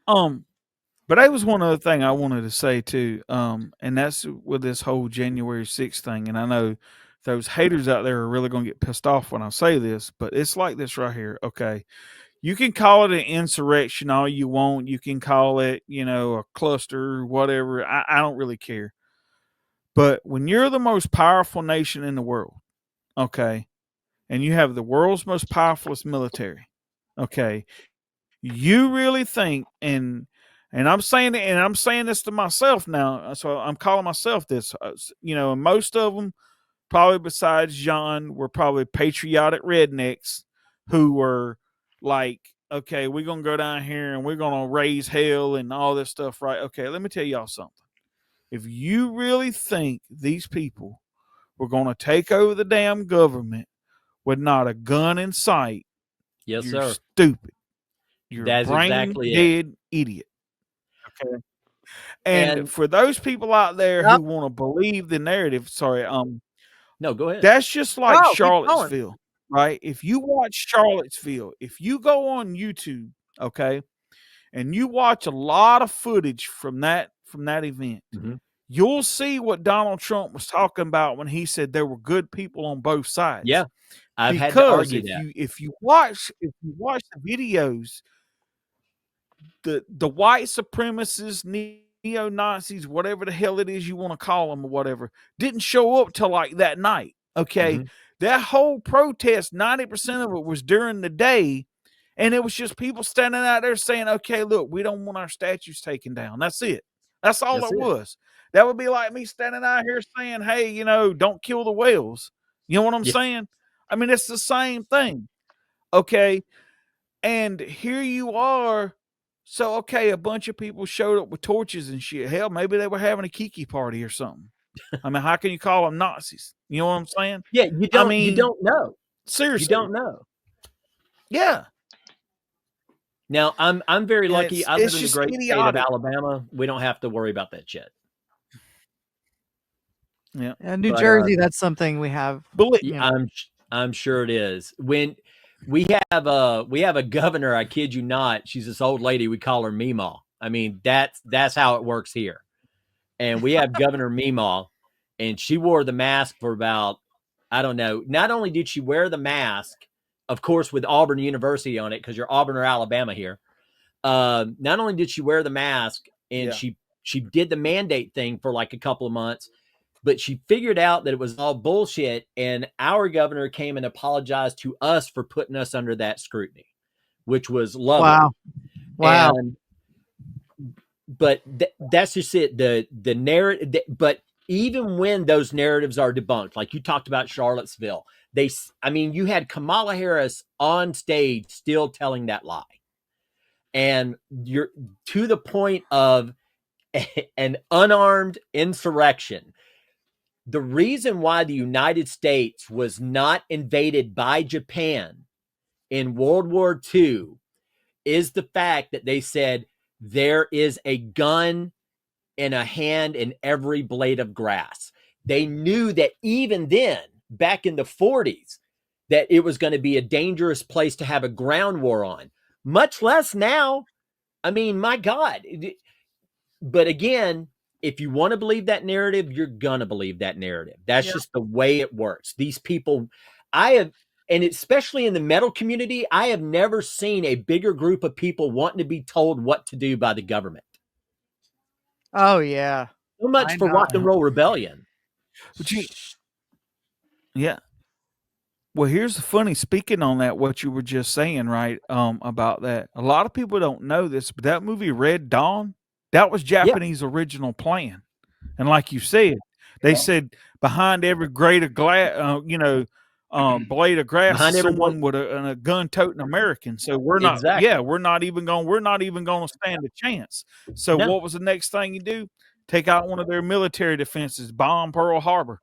But that was one other thing I wanted to say too, and that's with this whole January 6th thing. And I know those haters out there are really going to get pissed off when I say this, but it's like this right here. Okay, you can call it an insurrection all you want. You can call it, a cluster, whatever. I don't really care. But when you're the most powerful nation in the world, okay, and you have the world's most powerful military, okay, you really think and I'm saying it, and I'm saying this to myself now, so I'm calling myself this. And most of them, probably besides John, were probably patriotic rednecks who were like, "Okay, we're gonna go down here and we're gonna raise hell and all this stuff," right? Okay, let me tell y'all something. If you really think these people were gonna take over the damn government with not a gun in sight, yes, you're sir. stupid. You're That's a brain exactly dead idiot. Okay. And for those people out there who want to believe the narrative, No, go ahead. That's just like Oh, keep going. Charlottesville, right? If you watch Charlottesville, if you go on YouTube, okay, and you watch a lot of footage from that event, you'll see what Donald Trump was talking about when he said there were good people on both sides. Yeah, I've because had to argue that. if you watch the videos, the white supremacists, neo-Nazis, whatever the hell it is you want to call them or whatever, didn't show up till like that night. Okay. That whole protest, 90% of it was during the day, and it was just people standing out there saying, okay, look, we don't want our statues taken down. That's it. That's all it was. That would be like me standing out here saying, hey, you know, don't kill the whales. You know what I'm saying? I mean, it's the same thing. Okay. And here you are. So, okay, a bunch of people showed up with torches and shit. Hell, maybe they were having a kiki party or something. I mean, how can you call them Nazis? You know what I'm saying? Yeah, you don't know. Seriously. You don't know. Yeah. Now, I'm very lucky. I live in the great state of idiotic. Alabama. We don't have to worry about that shit. Yeah. And New Jersey, that's something we have. I'm sure it is. When we have a governor, I kid you not, she's this old lady, we call her Meemaw. I mean, that's how it works here. And we have Governor Meemaw, and she wore the mask for about, I don't know. Not only did she wear the mask, of course, with Auburn University on it, because you're Auburn or Alabama here. Not only did she wear the mask, and she did the mandate thing for like a couple of months, but she figured out that it was all bullshit, and our governor came and apologized to us for putting us under that scrutiny, which was lovely. Wow. And, but that's just it. The narrative, but even when those narratives are debunked, like you talked about Charlottesville, you had Kamala Harris on stage still telling that lie. And you're to the point of an unarmed insurrection. The reason why the United States was not invaded by Japan in World War II is the fact that they said there is a gun in a hand in every blade of grass. They knew that even then, back in the 40s, that it was going to be a dangerous place to have a ground war on, much less now. I mean, my God. But again, if you want to believe that narrative, you're going to believe that narrative. That's just the way it works. These people, and especially in the metal community, I have never seen a bigger group of people wanting to be told what to do by the government. Oh, yeah. So much for rock and roll rebellion. Yeah. Well, here's the funny, speaking on that, what you were just saying, right, about that. A lot of people don't know this, but that movie Red Dawn, that was Japanese original plan. And like you said, they said behind every blade of grass, blade of grass is someone with a gun-toting American. So we're not, we're not even going to stand a chance. So what was the next thing you do? Take out one of their military defenses, bomb Pearl Harbor.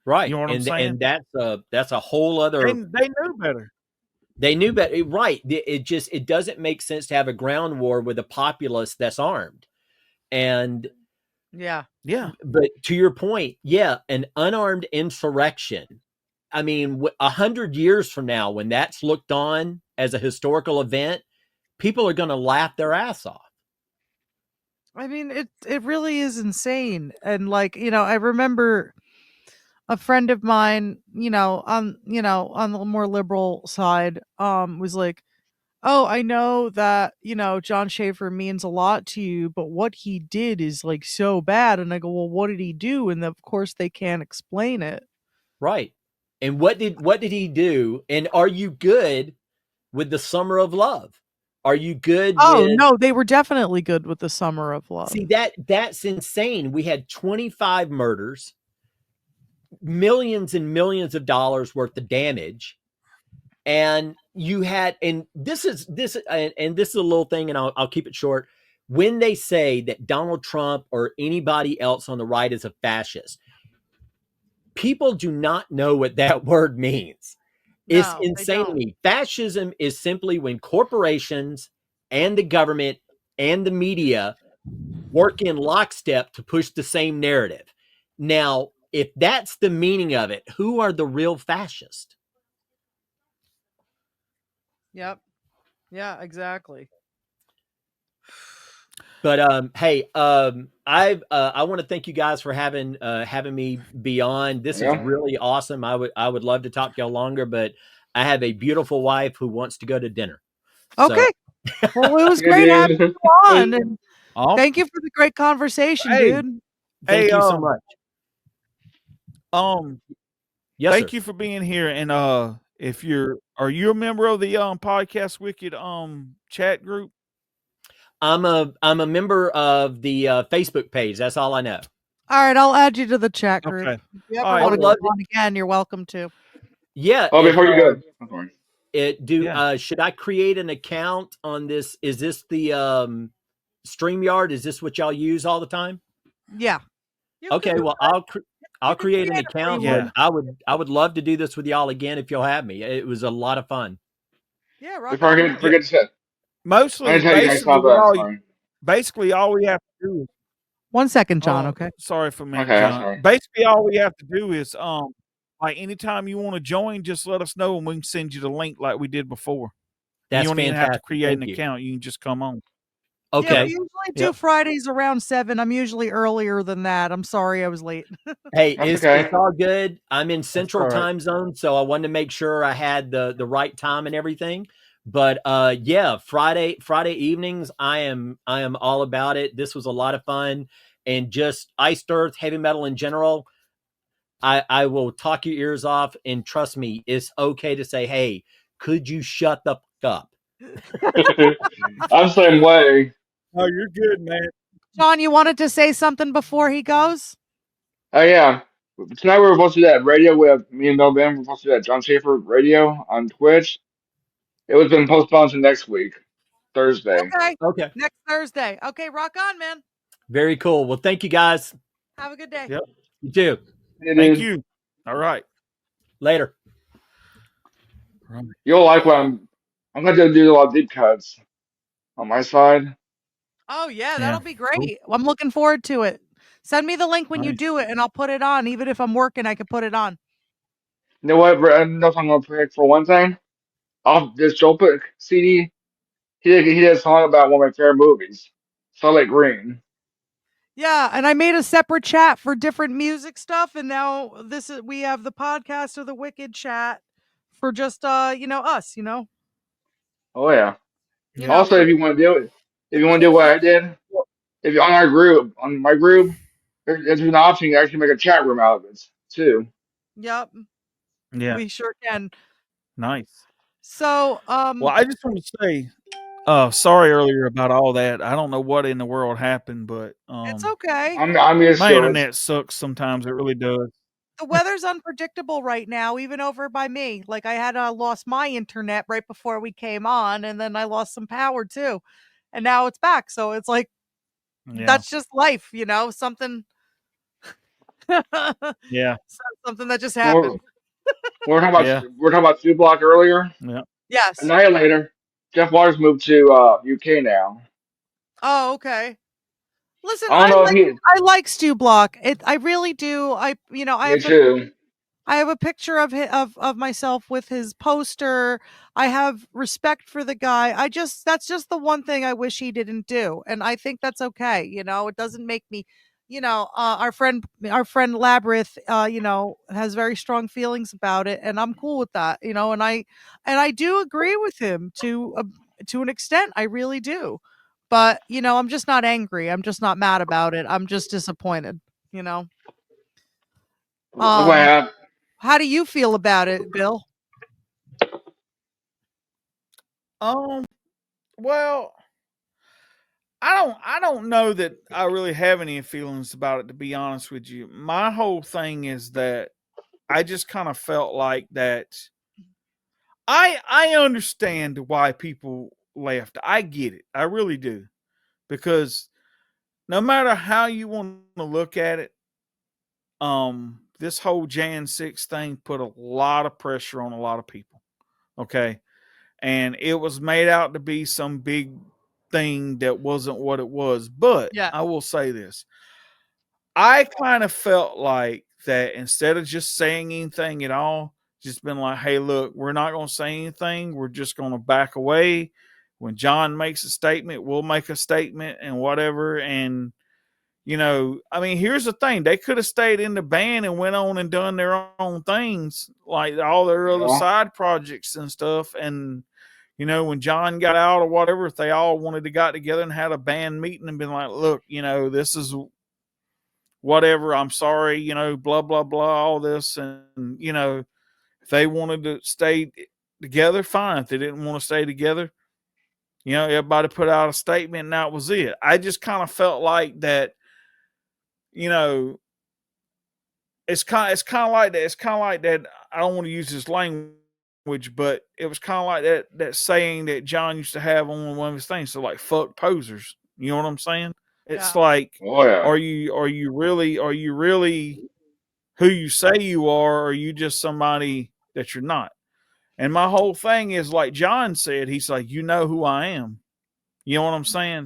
Right. You know what I'm saying? And that's a whole other. They knew better. They knew better. Right. It doesn't make sense to have a ground war with a populace that's armed. And but to your point, an unarmed insurrection. I mean, 100 years from now, when that's looked on as a historical event, people are going to laugh their ass off. I mean, it really is insane. And I remember a friend of mine, on the more liberal side, was like, oh, I know that, Jon Schaffer means a lot to you, but what he did is like so bad. And I go, well, what did he do? And of course they can't explain it. Right. And what did he do? And are you good with the Summer of Love? Are you good? Oh, no, they were definitely good with the Summer of Love. See, that's insane. We had 25 murders, millions and millions of dollars worth of damage. And you had, and this is a little thing, and I'll keep it short. When they say that Donald Trump or anybody else on the right is a fascist, people do not know what that word means. It's insane to me. Fascism is simply when corporations and the government and the media work in lockstep to push the same narrative. Now, if that's the meaning of it, who are the real fascists? Yep. Yeah, exactly. But hey, I want to thank you guys for having me be on. This is Yeah. really awesome. I would love to talk to y'all longer, but I have a beautiful wife who wants to go to dinner. So Okay. Well, it was Yeah, great having dude. you on, and Awesome. thank you for the great conversation, Hey. dude. thank Hey, you so much. Yes, thank sir. you for being here. And are you a member of the Podcast Wicked chat group? I'm a member of the Facebook page. That's all I know. All right, I'll add you to the chat group. Okay. If you All ever right, want to I would come love on again, you're welcome to. Yeah. Oh, before you go. I'm sorry. Should I create an account on this? Is this the StreamYard? Is this what y'all use all the time? Yeah. You Okay, could- well I'll can create an create it where you account. want. And I would love to do this with y'all again if you'll have me. It was a lot of fun. Yeah, rock Before I on, get man. forget to say, I Mostly, didn't tell you guys basically, about that. Sorry. basically all we have to do. 1 second, John. Okay. Sorry for a minute, Okay, I'm John. sorry. Basically, all we have to do is like anytime you want to join, just let us know and we can send you the link like we did before. That's you don't even have to fantastic. create an Thank you. account. You can just come on. Yeah, Okay. we usually do Yep. Fridays around 7. I'm usually earlier than that. I'm sorry I was late. Hey, That's it's okay. all good. I'm in Central all right. Time Zone, so I wanted to make sure I had the right time and everything. But yeah, Friday evenings, I am all about it. This was a lot of fun, and just iced earth, heavy metal in general. I will talk your ears off, and trust me, it's okay to say, "Hey, could you shut the fuck up?" I'm the same way. Oh, you're good, man. John, you wanted to say something before he goes? Oh yeah. Tonight we were supposed to do that radio with me and November. We were supposed to do that Jon Schaffer radio on Twitch. It was been postponed to next week, Thursday. Okay. Okay, Next Thursday. Okay, rock on, man. very cool. Well, thank you guys. Have a good day. Yep. You too. Yeah, Thank dude. you. All right. Later. You'll like what I'm going to do a lot of deep cuts on my side. Oh, yeah, Yeah. that'll be great. I'm looking forward to it. Send me the link when you Nice. do it, and I'll put it on. Even if I'm working, I can put it on. You know what? I know I'm going to pick for one thing. Off this Joe Pick CD, he did a song about one of my favorite movies, Starlight Green. Yeah, and I made a separate chat for different music stuff, and now we have the podcast of the Wicked chat for just us, Oh yeah. you Yeah. know. Also, if you want to do it, if you want to do what I did, if you're on our group, on my group, there's an option you actually make a chat room out of it too. Yep, Yeah. we sure can. Nice. So, Well, I just want to say, sorry earlier about all that. I don't know what in the world happened, but it's okay. I'm used my to it. internet sucks sometimes. It really does. The weather's unpredictable right now, even over by me. Like I had lost my internet right before we came on, and then I lost some power too, and now it's back. So it's like Yeah. that's just life, something. Yeah. Something that just We're, happened. we're talking about Yeah. we're talking about 2 Block earlier. Yeah. Yes. Annihilator. Jeff Waters moved to UK now. Oh, okay. Listen, I don't know if he. I like Stu Block. I really do. I Me have too. I have a picture of myself with his poster. I have respect for the guy. That's just the one thing I wish he didn't do, and I think that's okay. It doesn't make me, our friend Labyrinth, has very strong feelings about it, and I'm cool with that. And I do agree with him to an extent. I really do, but I'm just not angry. I'm just not mad about it. I'm just disappointed. You know. Look what Um. happened. How do you feel about it, Bill? Well, I don't know that I really have any feelings about it, to be honest with you. My whole thing is that I just kind of felt like that I understand why people left. I get it. I really do. Because no matter how you want to look at it, this whole Jan 6 thing put a lot of pressure on a lot of people. Okay. And it was made out to be some big thing that wasn't what it was. But Yeah. I will say this. I kind of felt like that instead of just saying anything at all, just been like, hey, look, we're not going to say anything. We're just going to back away. When Jon makes a statement, we'll make a statement and whatever. And, you know, I mean, here's the thing. They could have stayed in the band and went on and done their own things, like all their other side projects and stuff. And, you know, when Jon got out or whatever, if they all wanted to got together and had a band meeting and been like, look, you know, this is whatever, I'm sorry, you know, blah, blah, blah, all this. And, you know, if they wanted to stay together, fine. If they didn't want to stay together, you know, everybody put out a statement and that was it. I just kind of felt like that, you know, it's kind of like that. It's kind of like that. I don't want to use this language, but it was kind of like that saying that Jon used to have on one of his things. So like, fuck posers. You know what I'm saying? It's like, are you really who you say you are, or are you just somebody that you're not? And my whole thing is like Jon said, he's like, you know who I am. You know what I'm saying?